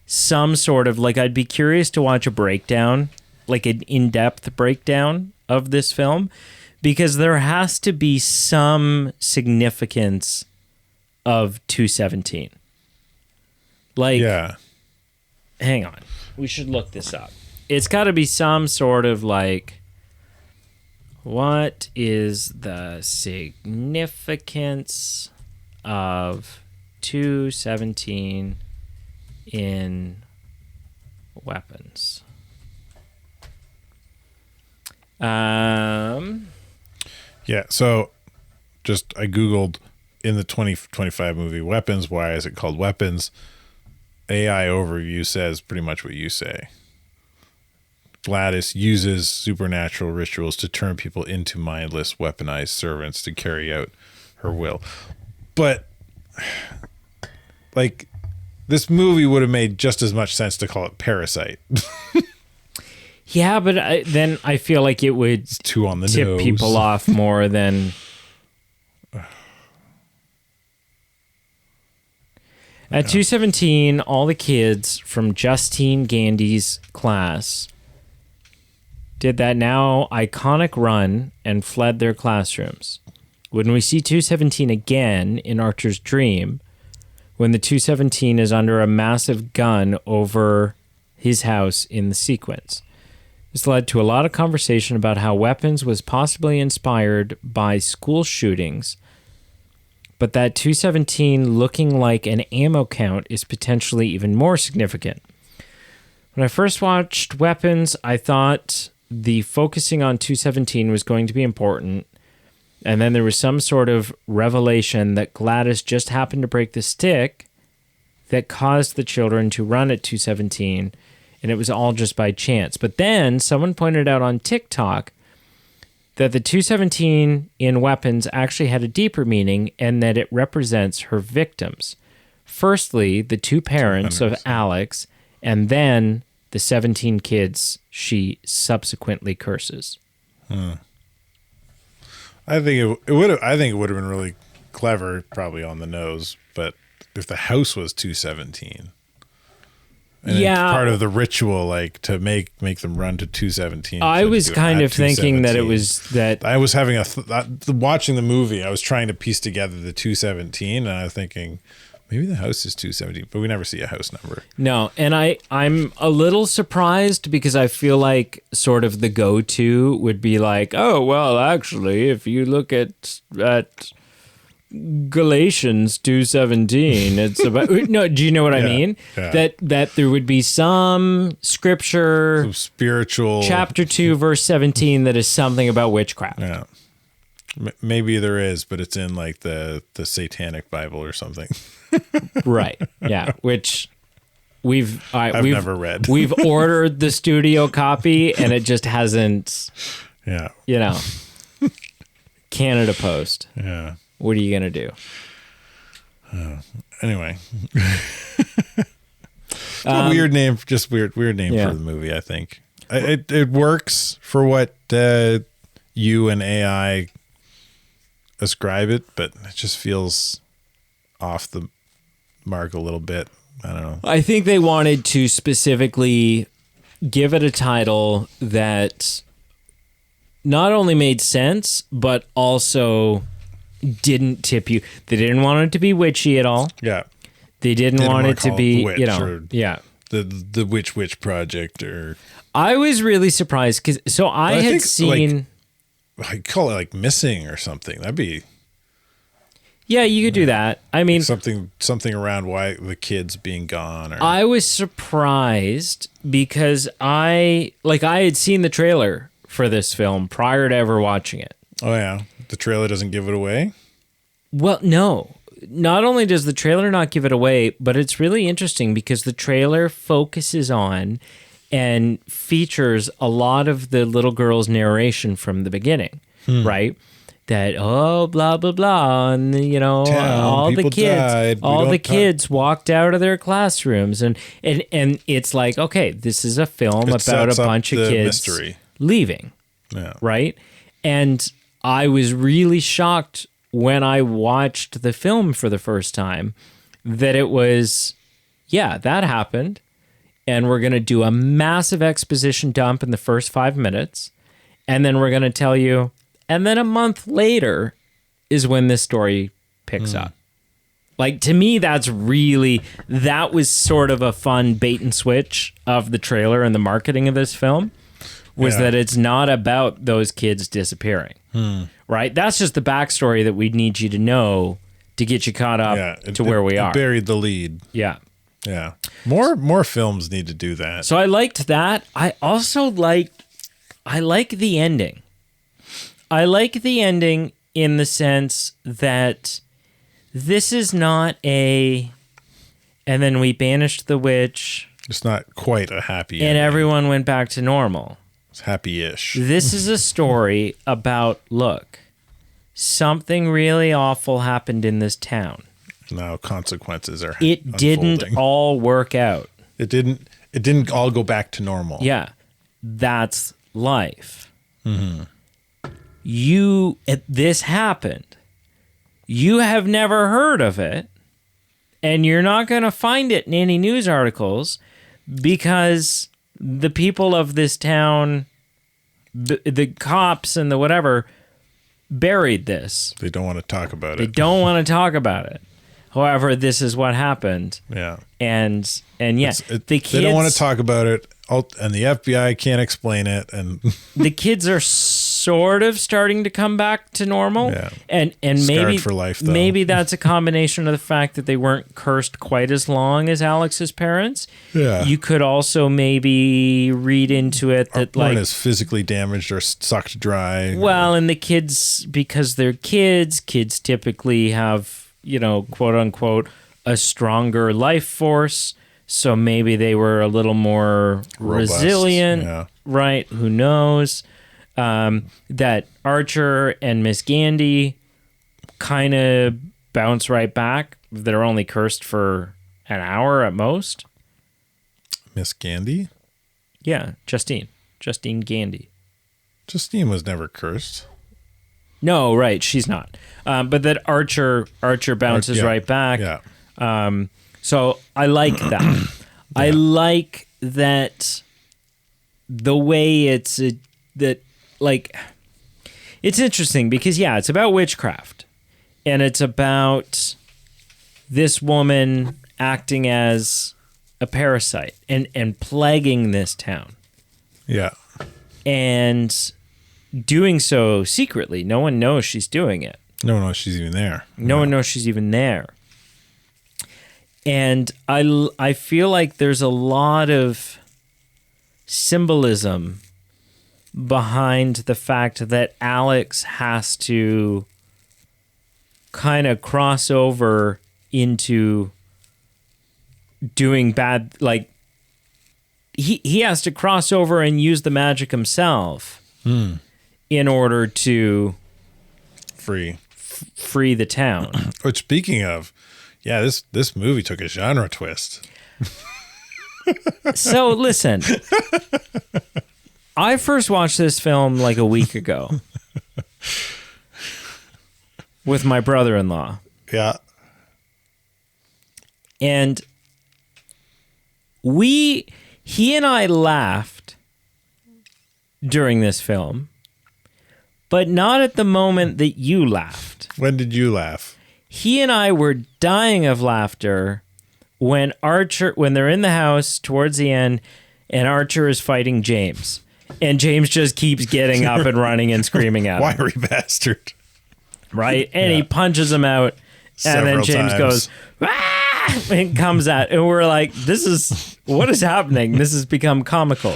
S1: some sort of, like, I'd be curious to watch a breakdown, like an in-depth breakdown of this film, because there has to be some significance of 217. Like,
S2: yeah.
S1: Hang on. We should look this up. It's got to be some sort of, like, what is the significance of 217 in weapons?
S2: Yeah, so just I Googled in the 2025 movie Weapons, why is it called Weapons? AI overview says pretty much what you say. Gladys uses supernatural rituals to turn people into mindless, weaponized servants to carry out her will. But, like, this movie would have made just as much sense to call it Parasite.
S1: Yeah, but then I feel like it would
S2: too on the
S1: tip
S2: nose.
S1: people off more than... At 217, all the kids from Justine Gandy's class did that now iconic run and fled their classrooms. When we see 217 again in Archer's dream, when the 217 is under a massive gun over his house in the sequence. This led to a lot of conversation about how Weapons was possibly inspired by school shootings, but that 217 looking like an ammo count is potentially even more significant. When I first watched Weapons, I thought the focusing on 217 was going to be important, and then there was some sort of revelation that Gladys just happened to break the stick that caused the children to run at 217, and it was all just by chance. But then someone pointed out on TikTok that the 217 in Weapons actually had a deeper meaning and that it represents her victims. Firstly, the two parents of Alex, and then the 17 kids she subsequently curses.
S2: I think it would have. I think it would have been really clever, probably on the nose. But if the house was 217, and it's part of the ritual, like to make them run to 217.
S1: I was kind of thinking that it was that
S2: I was having watching the movie. I was trying to piece together the 217, and I was thinking maybe the house is 217, but we never see a house number.
S1: No, and I'm a little surprised because I feel like sort of the go-to would be like, oh well, actually, if you look at Galatians 2:17, it's about no. Do you know what I mean? Yeah. That there would be some scripture,
S2: some spiritual
S1: chapter 2, verse 17 that is something about witchcraft.
S2: Yeah, maybe there is, but it's in like the Satanic Bible or something.
S1: Right. Yeah. Which we've
S2: never read.
S1: We've ordered the studio copy and it just hasn't.
S2: Yeah.
S1: You know. Canada Post.
S2: Yeah.
S1: What are you gonna do?
S2: Anyway, weird name. Just weird name for the movie. I think it works for what you and AI ascribe it, but it just feels off the mark a little bit. I don't know.
S1: I think they wanted to specifically give it a title that not only made sense, but also didn't tip you. They didn't want it to be witchy at all.
S2: Yeah.
S1: They didn't want it to be,
S2: Witch,
S1: you know, yeah.
S2: The Witch Project, or
S1: I was really surprised because I had
S2: think,
S1: seen.
S2: I call it like Missing or something. That'd be
S1: Yeah, you could do that. I mean,
S2: something around why the kid's being gone. Or
S1: I was surprised because I had seen the trailer for this film prior to ever watching it.
S2: oh yeah, the trailer doesn't give it away.
S1: Well, no. Not only does the trailer not give it away, but it's really interesting because the trailer focuses on and features a lot of the little girl's narration from the beginning, right? That, oh, blah, blah, blah. And, you know, all the kids walked out of their classrooms. And it's like, okay, this is a film about a bunch of kids leaving, right? And I was really shocked when I watched the film for the first time that it was, yeah, that happened. And we're going to do a massive exposition dump in the first 5 minutes. And then we're going to tell you, and then a month later is when this story picks up. Like, to me, that was sort of a fun bait and switch of the trailer and the marketing of this film, was that it's not about those kids disappearing. Right? That's just the backstory that we need you to know to get you caught up to where we are.
S2: Buried the lead.
S1: Yeah.
S2: Yeah. More films need to do that.
S1: So I liked that. I also like the ending. I like the ending in the sense that this is not and then we banished the witch.
S2: It's not quite a happy
S1: and
S2: ending.
S1: Everyone went back to normal.
S2: It's happy-ish.
S1: This is a story about, look, something really awful happened in this town.
S2: Now consequences are
S1: It
S2: unfolding.
S1: didn't all work out.
S2: It didn't all go back to normal.
S1: Yeah. That's life. This happened. You have never heard of it, and you're not going to find it in any news articles because the people of this town, the cops and the whatever, buried this.
S2: They don't want to talk about
S1: They
S2: it.
S1: don't want to talk about it. However, this is what happened.
S2: Yeah.
S1: And yes, the kids,
S2: they don't want to talk about it, and the FBI can't explain it, and
S1: the kids are sort of starting to come back to normal.
S2: Yeah.
S1: And
S2: Scarred
S1: maybe
S2: for life, though.
S1: Maybe that's a combination of the fact that they weren't cursed quite as long as Alex's parents.
S2: Yeah.
S1: You could also maybe read into it that
S2: weren't as physically damaged or sucked dry.
S1: Well, and the kids, because they're kids typically have, you know, quote unquote, a stronger life force. So maybe they were a little more
S2: robust,
S1: resilient, right? Who knows? That Archer and Miss Gandy kind of bounce right back. They're only cursed for an hour at most.
S2: Miss Gandy?
S1: Yeah, Justine Gandy.
S2: Justine was never cursed.
S1: No, right, she's not. But that Archer bounces right back.
S2: Yeah.
S1: So I like that. Yeah. I like that the way it's interesting because it's about witchcraft, and it's about this woman acting as a parasite and plaguing this town.
S2: Yeah.
S1: And doing so secretly. No one knows she's doing it.
S2: No one knows she's even there.
S1: No one knows she's even there. And I feel like there's a lot of symbolism behind the fact that Alex has to kind of cross over into doing bad, like he has to cross over and use the magic himself in order to free the town.
S2: Which, speaking of, this movie took a genre twist.
S1: So listen, I first watched this film like a week ago with my brother-in-law.
S2: Yeah.
S1: And he and I laughed during this film, but not at the moment that you laughed.
S2: When did you laugh?
S1: He and I were dying of laughter when they're in the house towards the end and Archer is fighting James. And James just keeps getting up and running and screaming at him.
S2: Wiry bastard.
S1: Right? And he punches him out. And then James goes, "Ah!" and comes out. And we're like, what is happening? This has become comical.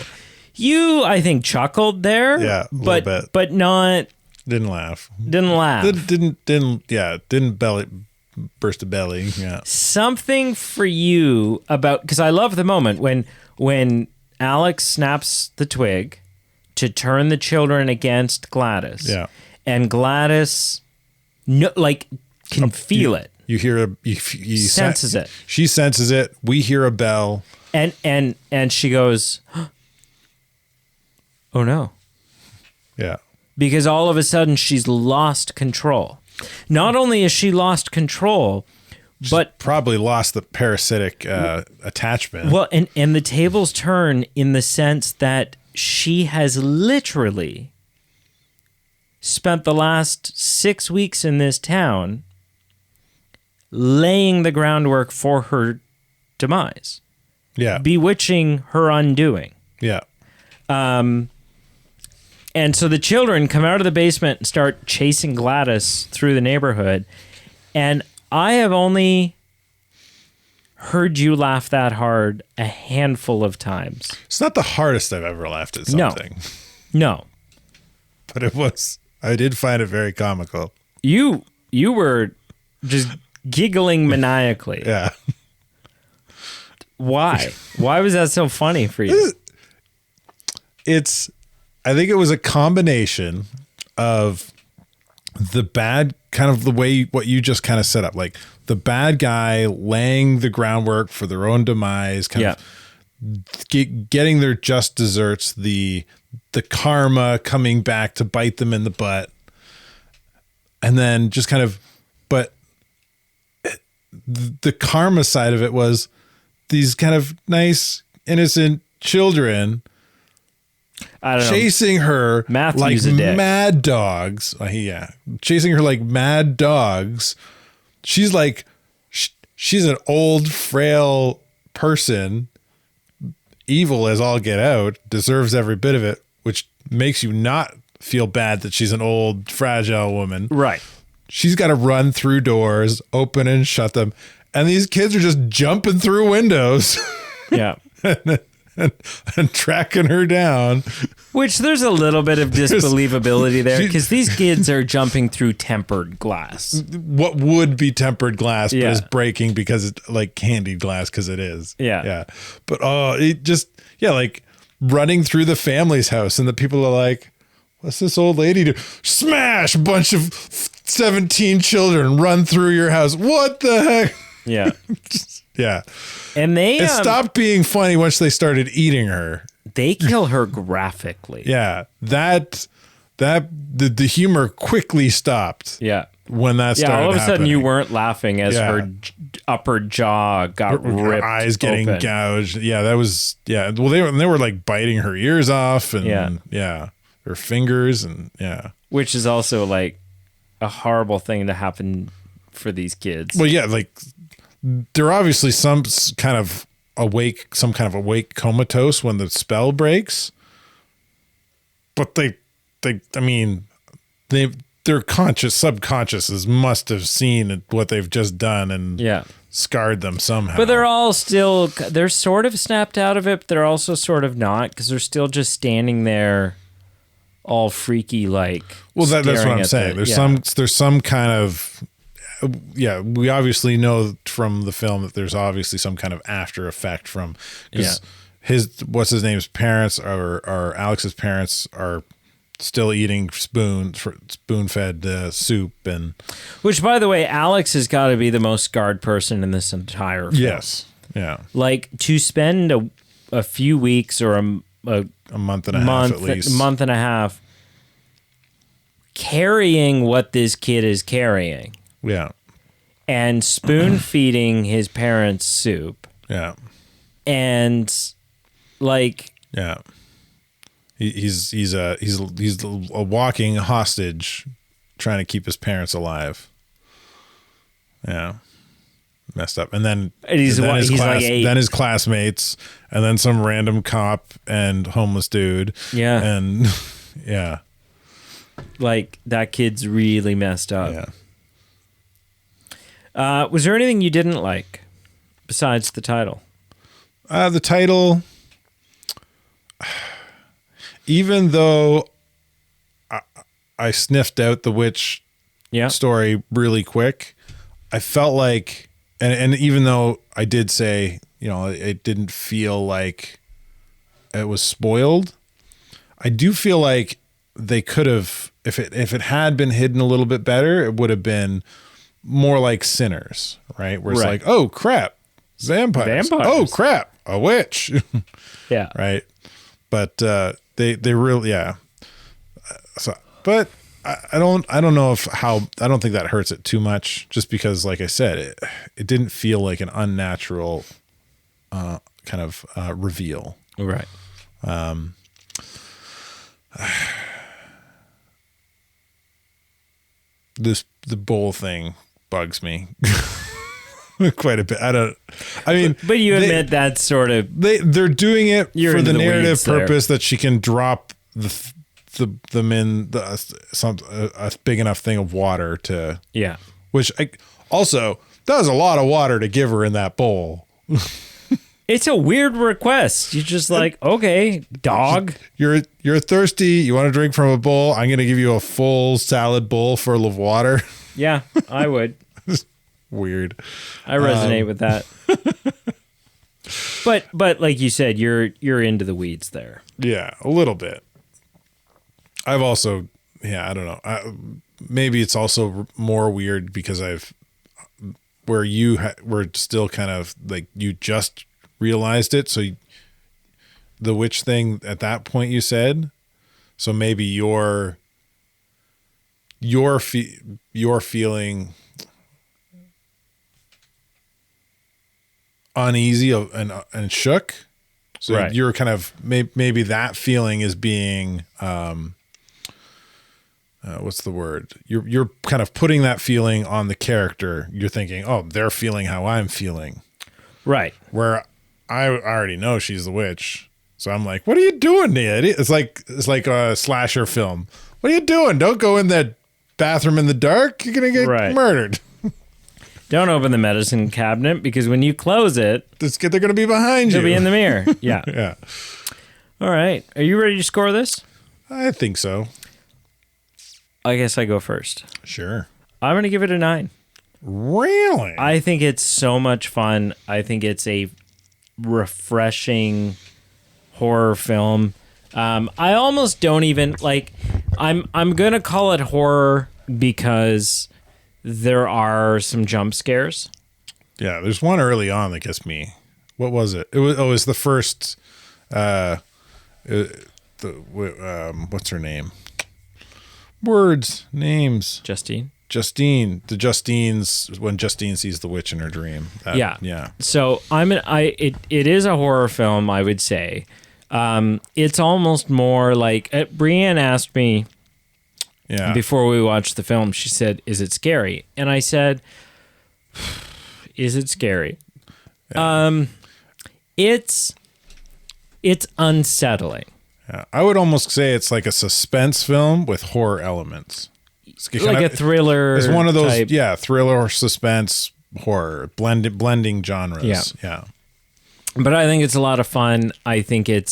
S1: You, I think, chuckled there.
S2: Yeah, a little bit.
S1: But not...
S2: Didn't laugh. Didn't burst a belly. Yeah.
S1: Something for you about... Because I love the moment when Alex snaps the twig to turn the children against Gladys.
S2: Yeah.
S1: And Gladys, can feel it.
S2: You hear
S1: senses it.
S2: She senses it. We hear a bell.
S1: And she goes, "Oh no."
S2: Yeah.
S1: Because all of a sudden she's lost control. Not only has she lost control, but
S2: probably lost the parasitic attachment.
S1: Well, and the tables turn in the sense that she has literally spent the last 6 weeks in this town laying the groundwork for her demise.
S2: Yeah.
S1: Bewitching her undoing.
S2: Yeah.
S1: And so the children come out of the basement and start chasing Gladys through the neighborhood. And I have only heard you laugh that hard a handful of times.
S2: It's not the hardest I've ever laughed at something.
S1: No.
S2: But it was. I did find it very comical.
S1: You were just giggling maniacally.
S2: Yeah.
S1: Why? Why was that so funny for you?
S2: I think it was a combination of the bad, kind of the way what you just kind of set up, like the bad guy laying the groundwork for their own demise, kind of getting their just desserts, the karma coming back to bite them in the butt, and then just kind of, but the karma side of it was these kind of nice, innocent children chasing her
S1: Matthew's
S2: like mad dogs. Chasing her like mad dogs. She's like, she's an old, frail person, evil as all get out, deserves every bit of it, which makes you not feel bad that she's an old, fragile woman.
S1: Right.
S2: She's got to run through doors, open and shut them. And these kids are just jumping through windows.
S1: Yeah.
S2: and tracking her down.
S1: Which there's a little bit of disbelievability there, because these kids are jumping through tempered glass.
S2: What would be tempered glass, but is breaking because it's like candied glass, because it is.
S1: Yeah.
S2: Yeah. But it just, like running through the family's house, and the people are like, what's this old lady do? Smash! A bunch of 17 children run through your house. What the heck?
S1: Yeah.
S2: Yeah.
S1: And
S2: it stopped being funny once they started eating her.
S1: They kill her graphically.
S2: Yeah. The humor quickly stopped.
S1: Yeah.
S2: When that started
S1: all of a sudden
S2: happening.
S1: You weren't laughing as her upper jaw got ripped,
S2: her eyes getting
S1: open.
S2: gouged. Yeah, that was well, they were like biting her ears off, and her fingers, and
S1: which is also like a horrible thing to happen for these kids.
S2: Well, like they're obviously some kind of awake comatose when the spell breaks, but their subconsciouses must have seen what they've just done and scarred them somehow.
S1: But they're sort of snapped out of it, but they're also sort of not, because they're still just standing there all freaky like.
S2: Well, that's what I'm saying. There's some kind of, we obviously know from the film that there's obviously some kind of after effect from, because what's his name's parents or Alex's parents are still eating spoon-fed soup, and
S1: which, by the way, Alex has got to be the most scarred person in this entire film.
S2: Yes, yeah.
S1: Like, to spend a few weeks or a
S2: month and a half at least,
S1: month and a half, carrying what this kid is carrying, and spoon feeding his parents soup.
S2: Yeah.
S1: And like,
S2: Yeah. He's a walking hostage trying to keep his parents alive. Yeah. Messed up. And then
S1: he's like 8.
S2: Then his classmates, and then some random cop and homeless dude.
S1: Yeah.
S2: And yeah.
S1: Like, that kid's really messed up.
S2: Yeah.
S1: Was there anything you didn't like besides the title?
S2: The title, even though I sniffed out the witch story really quick, I felt like, and even though I did say, it didn't feel like it was spoiled, I do feel like they could have, if it had been hidden a little bit better, it would have been more like Sinners, right? Where it's like, oh crap, vampires. Oh crap, a witch.
S1: Yeah.
S2: Right. But they really, yeah. So, but I don't know I don't think that hurts it too much, just because, like I said, it didn't feel like an unnatural kind of reveal.
S1: Right.
S2: The bowl thing bugs me quite a bit. But you
S1: admit that's sort of,
S2: they're doing it for the narrative purpose
S1: there.
S2: that she can drop them in a big enough thing of water to, which also, that was a lot of water to give her in that bowl.
S1: It's a weird request. You're just like, okay, dog.
S2: You're thirsty. You want to drink from a bowl? I'm going to give you a full salad bowl full of water.
S1: Yeah, I would.
S2: Weird.
S1: I resonate with that. But like you said, you're into the weeds there.
S2: Yeah, a little bit. I've also, I don't know. Maybe it's also more weird because where you were still kind of like, you just realized it. So the witch thing at that point you said, so maybe you're feeling uneasy and shook. So you're kind of, maybe that feeling is being, what's the word? You're kind of putting that feeling on the character. You're thinking, oh, they're feeling how I'm feeling.
S1: Right.
S2: Where I already know she's the witch. So I'm like, what are you doing, Ned? It's like a slasher film. What are you doing? Don't go in that bathroom in the dark. You're going to get murdered.
S1: Don't open the medicine cabinet, because when you close it,
S2: they're going to be behind you.
S1: They'll be in the mirror. Yeah.
S2: Yeah.
S1: All right. Are you ready to score this?
S2: I think so.
S1: I guess I go first.
S2: Sure.
S1: I'm going to give it a 9.
S2: Really?
S1: I think it's so much fun. I think it's a refreshing horror film. I almost don't even like, I'm going to call it horror because there are some jump scares.
S2: Yeah, there's one early on that gets me. What was it? It was the first what's her name? Names.
S1: Justine.
S2: The Justines, when Justine sees the witch in her dream. Yeah.
S1: So it is a horror film, I would say. It's almost more like, Brienne asked me before we watched the film, she said, "Is it scary?" And I said, "Is it scary?" Yeah. It's unsettling.
S2: Yeah. I would almost say it's like a suspense film with horror elements.
S1: Like a thriller.
S2: It's one of those,
S1: type.
S2: Thriller, suspense, horror, blending genres. Yeah.
S1: But I think it's a lot of fun. I think it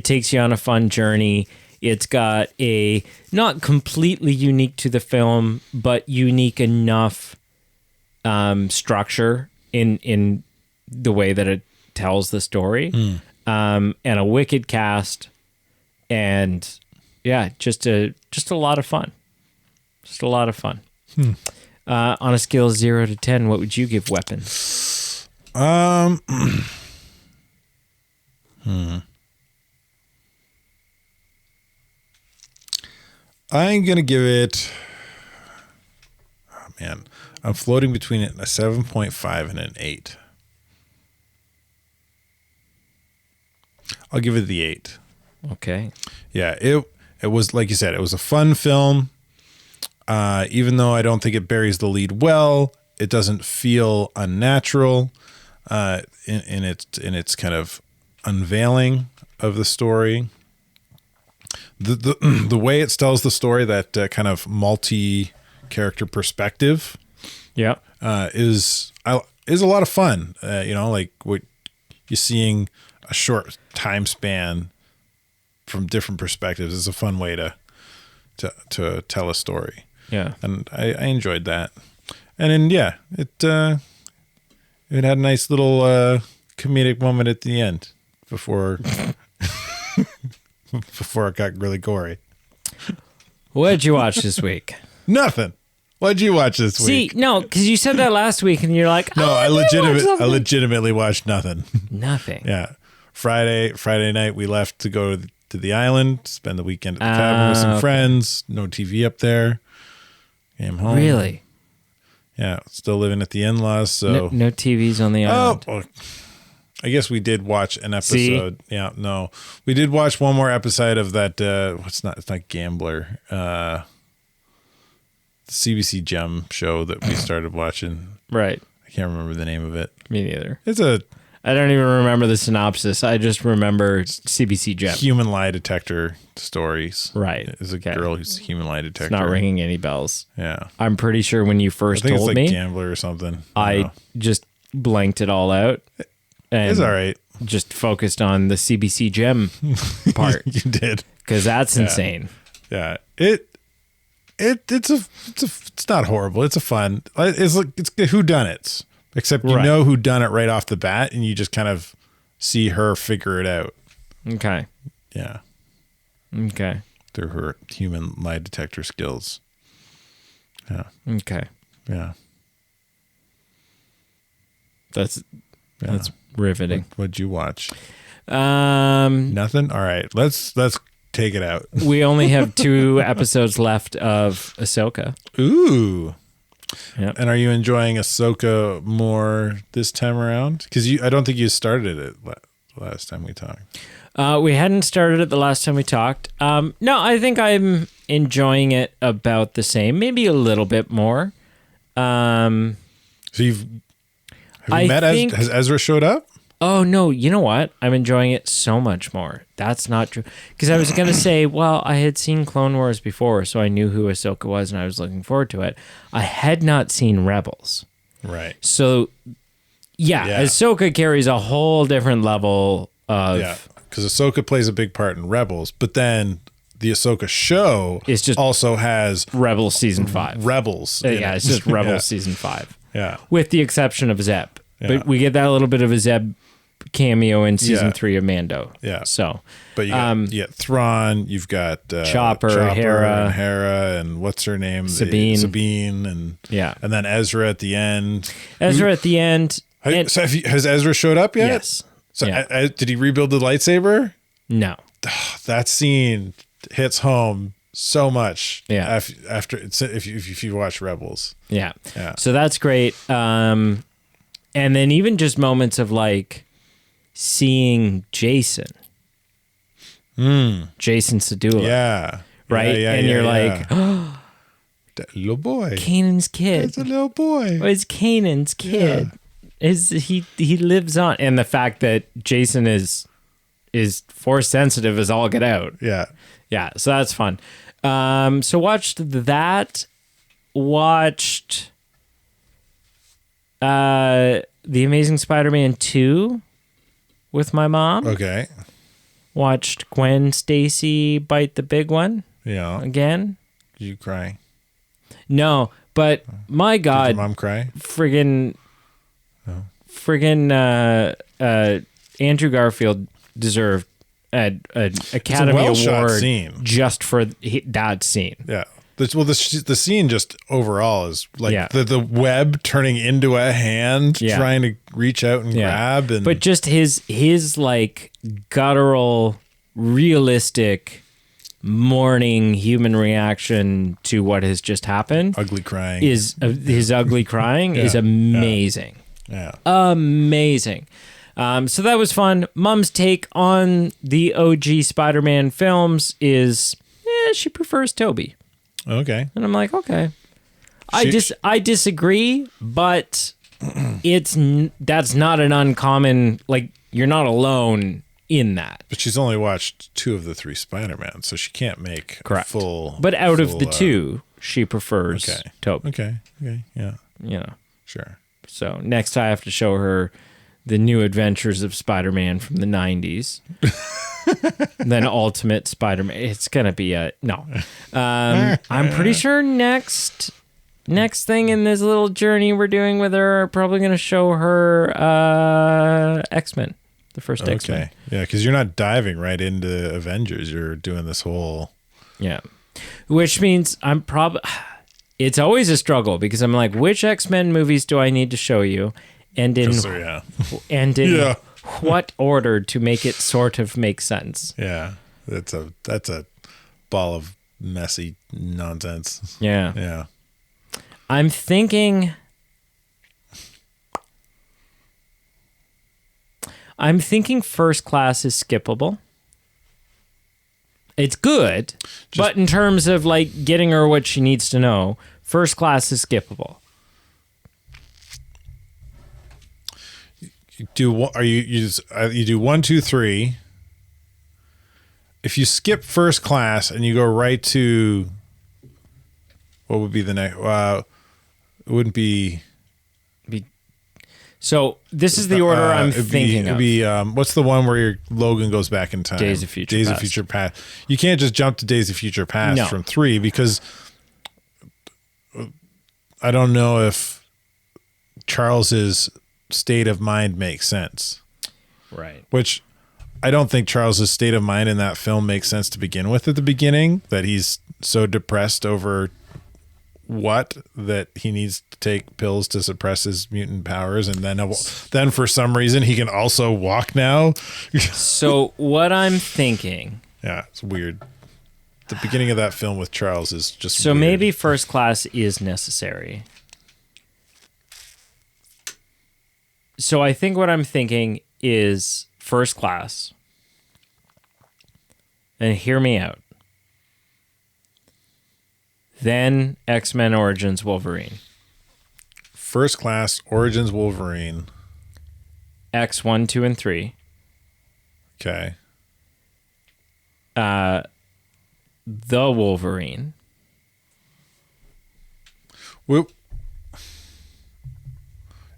S1: takes you on a fun journey. It's got a, not completely unique to the film, but unique enough structure in the way that it tells the story. And a wicked cast. And just a lot of fun. Just a lot of fun. On a scale of 0 to 10, what would you give Weapon?
S2: I'm gonna give it. Oh man, I'm floating between a 7.5 and an 8. I'll give it the 8.
S1: Okay.
S2: Yeah, it was, like you said, it was a fun film. Even though I don't think it buries the lead well, it doesn't feel unnatural in its kind of unveiling of the story. The way it tells the story, that kind of multi-character perspective, is a lot of fun. Like what you're seeing a short time span from different perspectives is a fun way to tell a story.
S1: Yeah,
S2: and I enjoyed that. And then it had a nice little comedic moment at the end before before it got really gory.
S1: What did you watch this week?
S2: Nothing. What'd you watch this week?
S1: See, no, because you said that last week, and you're like,
S2: no, I legitimately watched nothing.
S1: Nothing.
S2: Yeah, Friday night we left to go to the island, spend the weekend at the cabin with some friends. No TV up there. Came home.
S1: Really?
S2: Yeah, still living at the in-laws. So
S1: no TVs on the island.
S2: Oh, I guess we did watch an episode. See? Yeah, no, we did watch one more episode of that. It's not Gambler. The CBC Gem show that we started watching.
S1: Right.
S2: I can't remember the name of it.
S1: Me neither.
S2: I
S1: don't even remember the synopsis. I just remember CBC Gem.
S2: Human lie detector stories.
S1: Right.
S2: It's a girl who's a human lie detector.
S1: It's not ringing any bells.
S2: Yeah.
S1: I'm pretty sure when you first
S2: I think
S1: told
S2: it's like
S1: me,
S2: Gambler or something.
S1: I just blanked it all out. And
S2: it's all right.
S1: Just focused on the CBC Gem part.
S2: You did.
S1: Because that's insane.
S2: Yeah. It's not horrible. It's a fun. It's whodunits. Except you know who done it right off the bat, and you just kind of see her figure it out.
S1: Okay.
S2: Yeah.
S1: Okay.
S2: Through her human lie detector skills. Yeah.
S1: Okay.
S2: Yeah.
S1: That's riveting.
S2: What'd you watch?
S1: Nothing.
S2: All right. Let's take it out.
S1: We only have 2 episodes left of Ahsoka.
S2: Ooh.
S1: Yep.
S2: And are you enjoying Ahsoka more this time around? Because I don't think you started it last time we talked.
S1: We hadn't started it the last time we talked. No, I think I'm enjoying it about the same, maybe a little bit more.
S2: So have you met has Ezra showed up?
S1: Oh, no. You know what? I'm enjoying it so much more. That's not true. Because I was going to say, well, I had seen Clone Wars before, so I knew who Ahsoka was, and I was looking forward to it. I had not seen Rebels.
S2: Right.
S1: So, yeah. Ahsoka carries a whole different level of...
S2: Yeah, because Ahsoka plays a big part in Rebels, but then the Ahsoka show also has...
S1: Rebels Season 5.
S2: Rebels.
S1: It's just Rebels Season 5.
S2: Yeah.
S1: With the exception of Zeb.
S2: Yeah.
S1: But we get that little bit of a Zeb cameo in season 3 of Mando.
S2: Yeah.
S1: So,
S2: but you got Thrawn, you've got
S1: Chopper,
S2: Hera, and what's her name? Sabine, and then Ezra at the end.
S1: At the end.
S2: Has Ezra showed up yet?
S1: Yes.
S2: So did he rebuild the lightsaber?
S1: No.
S2: That scene hits home so much.
S1: Yeah.
S2: After if you watch Rebels.
S1: Yeah. Yeah. So that's great. And then even just moments of like seeing Jason Sedula.
S2: Yeah.
S1: Right? And you're like,
S2: oh, that little boy.
S1: Kanan's kid.
S2: It's a little boy.
S1: Oh, it's Kanan's kid. Yeah. He lives on. And the fact that Jason is force sensitive is all get out.
S2: Yeah.
S1: Yeah. So that's fun. So watched that. Watched The Amazing Spider-Man 2 with my mom.
S2: Okay.
S1: Watched Gwen Stacy bite the big one.
S2: Yeah.
S1: Again.
S2: Did you cry?
S1: No, but my God.
S2: Did your mom cry?
S1: Friggin' Andrew Garfield deserved an Academy Award
S2: scene.
S1: Just for that scene.
S2: Yeah. The scene just overall is like the web turning into a hand, trying to reach out and grab,
S1: but just his like guttural, realistic mourning human reaction to what has just happened
S2: Ugly crying.
S1: is his ugly crying is amazing.
S2: Yeah.
S1: Amazing. So that was fun. Mom's take on the OG Spider-Man films is, she prefers Tobey.
S2: Okay.
S1: And I'm like, okay. I disagree, but that's not an uncommon, like, you're not alone in that.
S2: But she's only watched 2 of the 3 Spider-Man, so she can't make
S1: Correct.
S2: full.
S1: But out of the 2, she prefers Tobey.
S2: Okay. Yeah.
S1: You know.
S2: Sure.
S1: So next I have to show her the New Adventures of Spider-Man from the 90s. Then Ultimate Spider-Man. It's going to be no. I'm pretty sure next thing in this little journey we're doing with her, probably going to show her X-Men. The first X-Men.
S2: Okay. Yeah, because you're not diving right into Avengers. You're doing this whole...
S1: Yeah. Which means I'm probably... It's always a struggle because I'm like, which X-Men movies do I need to show you? And in what order to make it sort of make sense?
S2: Yeah. That's a ball of messy nonsense.
S1: Yeah.
S2: Yeah.
S1: I'm thinking First Class is skippable. It's good, but in terms of like getting her what she needs to know, First Class is skippable.
S2: You do 1, 2, 3. If you skip First Class and you go right to what would be the next? It wouldn't be.
S1: So this is the order I'm thinking of.
S2: It'd be what's the one where Logan goes back in time?
S1: Days of Future
S2: Past. You can't just jump to Days of Future Past from 3 because I don't know if Charles's state of mind makes sense.
S1: Right.
S2: Which I don't think Charles's state of mind in that film makes sense to begin with at the beginning, that he's so depressed over that he needs to take pills to suppress his mutant powers, and then for some reason he can also walk now.
S1: So what I'm thinking,
S2: it's weird. The beginning of that film with Charles is just
S1: so
S2: weird.
S1: Maybe First Class is necessary. So I think what I'm thinking is First Class, and hear me out. Then X-Men Origins Wolverine.
S2: First Class, Origins Wolverine.
S1: X1, 2, and 3.
S2: Okay.
S1: The Wolverine.
S2: Whoop.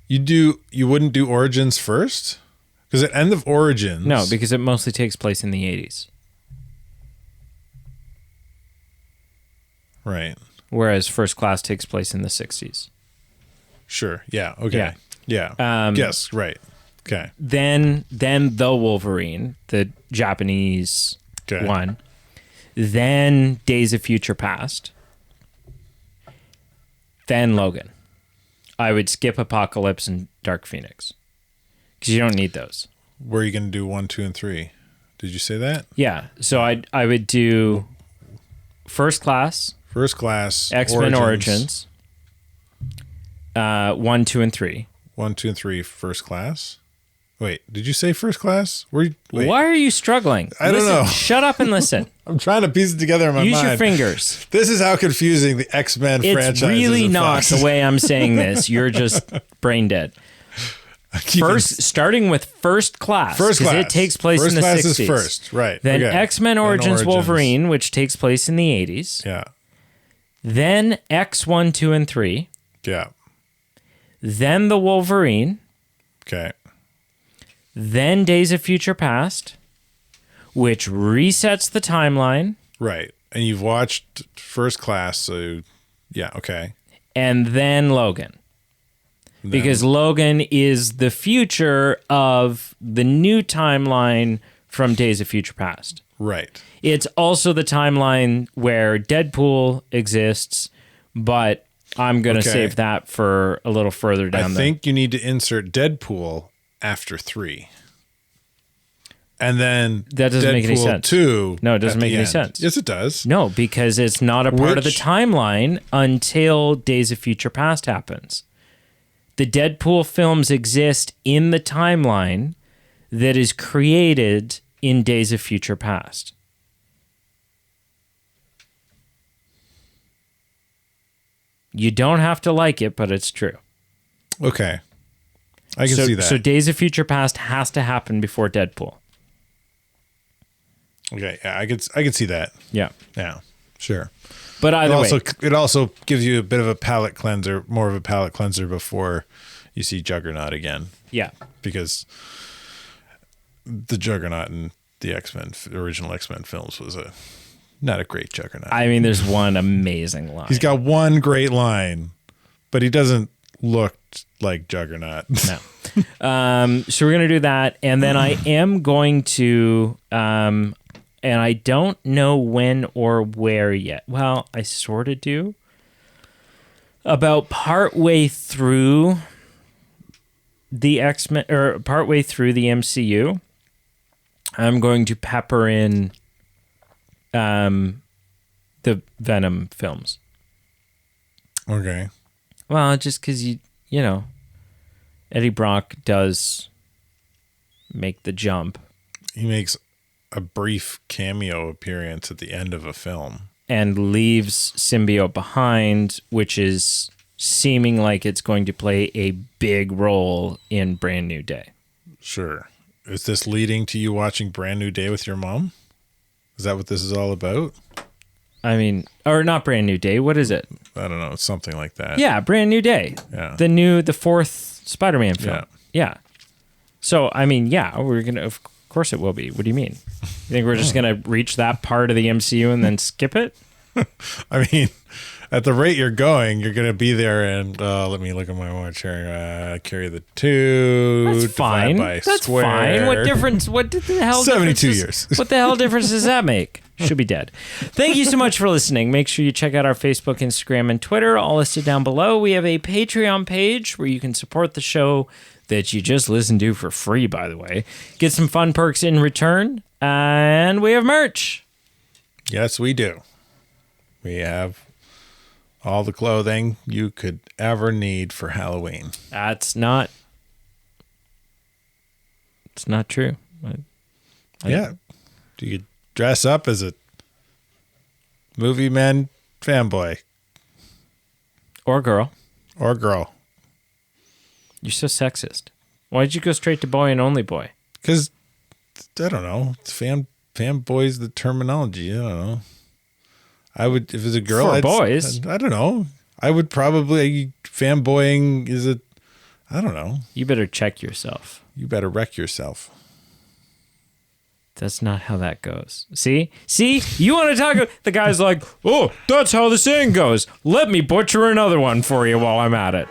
S2: You wouldn't do Origins first? Because at end of Origins...
S1: No, because it mostly takes place in the 80s.
S2: Right.
S1: Whereas First Class takes place in the 60s.
S2: Sure. Yeah. Okay. Yeah. Yes. Right. Okay.
S1: Then the Wolverine, the Japanese one. Then Days of Future Past. Then Logan. I would skip Apocalypse and Dark Phoenix because you don't need those.
S2: Where are you going to do 1, 2, and 3? Did you say that?
S1: Yeah. So I would do First Class, X-Men Origins, 1, 2, and 3.
S2: 1, 2, and 3. First Class. Wait, did you say First Class? Why
S1: are you struggling?
S2: I don't know.
S1: Shut up and listen.
S2: I'm trying to piece it together in my mind.
S1: Use your fingers.
S2: This is how confusing the X-Men franchise is.
S1: It's really not the way I'm saying this. You're just brain dead. Starting with First Class. Because it takes place in the 60s.
S2: First Class is first, right.
S1: Then X-Men Origins Wolverine, which takes place in the 80s.
S2: Yeah.
S1: Then X1, 2, and 3.
S2: Yeah.
S1: Then the Wolverine.
S2: Okay.
S1: Then Days of Future Past, which resets the timeline.
S2: Right. And you've watched First Class, so yeah, okay.
S1: And then Logan. Because Logan is the future of the new timeline from Days of Future Past.
S2: Right.
S1: It's also the timeline where Deadpool exists, but I'm going to save that for a little further down
S2: I think you need to insert Deadpool after 3. And then
S1: That doesn't make any
S2: Deadpool
S1: sense.
S2: 2.
S1: No, it doesn't
S2: at
S1: make
S2: the
S1: any
S2: end.
S1: sense.
S2: Yes, it does.
S1: No, because it's not a part of the
S2: Which-
S1: timeline until Days of Future Past happens. The Deadpool films exist in the timeline that is created in Days of Future Past. You don't have to like it, but it's true.
S2: Okay. I can see that.
S1: So Days of Future Past has to happen before Deadpool.
S2: Okay, yeah, I could see that.
S1: Yeah.
S2: Yeah, sure.
S1: But either way,
S2: It also gives you a bit of a palate cleanser, more of a palate cleanser before you see Juggernaut again.
S1: yeah.
S2: Because the Juggernaut in the original X-Men films was not a great Juggernaut.
S1: I mean, there's one amazing line.
S2: He's got one great line, but he doesn't look like Juggernaut.
S1: No. So we're going to do that. And then I am going to, and I don't know when or where yet. Well, I sort of do. About partway through the X-Men, or partway through the MCU, I'm going to pepper in the Venom films.
S2: Okay.
S1: Well, just because you know, Eddie Brock does make the jump.
S2: He makes a brief cameo appearance at the end of a film.
S1: And leaves symbiote behind, which is seeming like it's going to play a big role in Brand New Day.
S2: Sure. Is this leading to you watching Brand New Day with your mom? Is that what this is all about?
S1: I mean, or not Brand New Day. What is it?
S2: I don't know. It's something like that.
S1: Yeah, Brand New Day.
S2: Yeah.
S1: The fourth Spider-Man film.
S2: Yeah.
S1: Yeah. So, I mean, yeah, we're going to, of course it will be. What do you mean? You think we're just going to reach that part of the MCU and then skip it?
S2: I mean, at the rate you're going, you're going to be there and let me look at my watch here. Carry the 2.
S1: That's fine.
S2: By
S1: That's
S2: square.
S1: fine. What difference? What did the hell?
S2: 72
S1: difference
S2: years.
S1: What the hell difference does that make? Should be dead. Thank you so much for listening. Make sure you check out our Facebook, Instagram, and Twitter, all listed down below. We have a Patreon page where you can support the show that you just listened to for free, by the way. Get some fun perks in return. And we have merch.
S2: Yes, we do. We have all the clothing you could ever need for Halloween.
S1: It's not true.
S2: Yeah. Do you dress up as a movie man fanboy
S1: Or girl.
S2: or girl?
S1: You're so sexist. Why'd you go straight to boy and only boy?
S2: Because, I don't know. Fanboy's the terminology. I don't know. I would, if it's a girl.
S1: For boys.
S2: I don't know. I would probably, fanboying is I don't know.
S1: You better check yourself.
S2: You better wreck yourself.
S1: That's not how that goes. See? You want to talk? The guy's like, oh, that's how the saying goes. Let me butcher another one for you while I'm at it.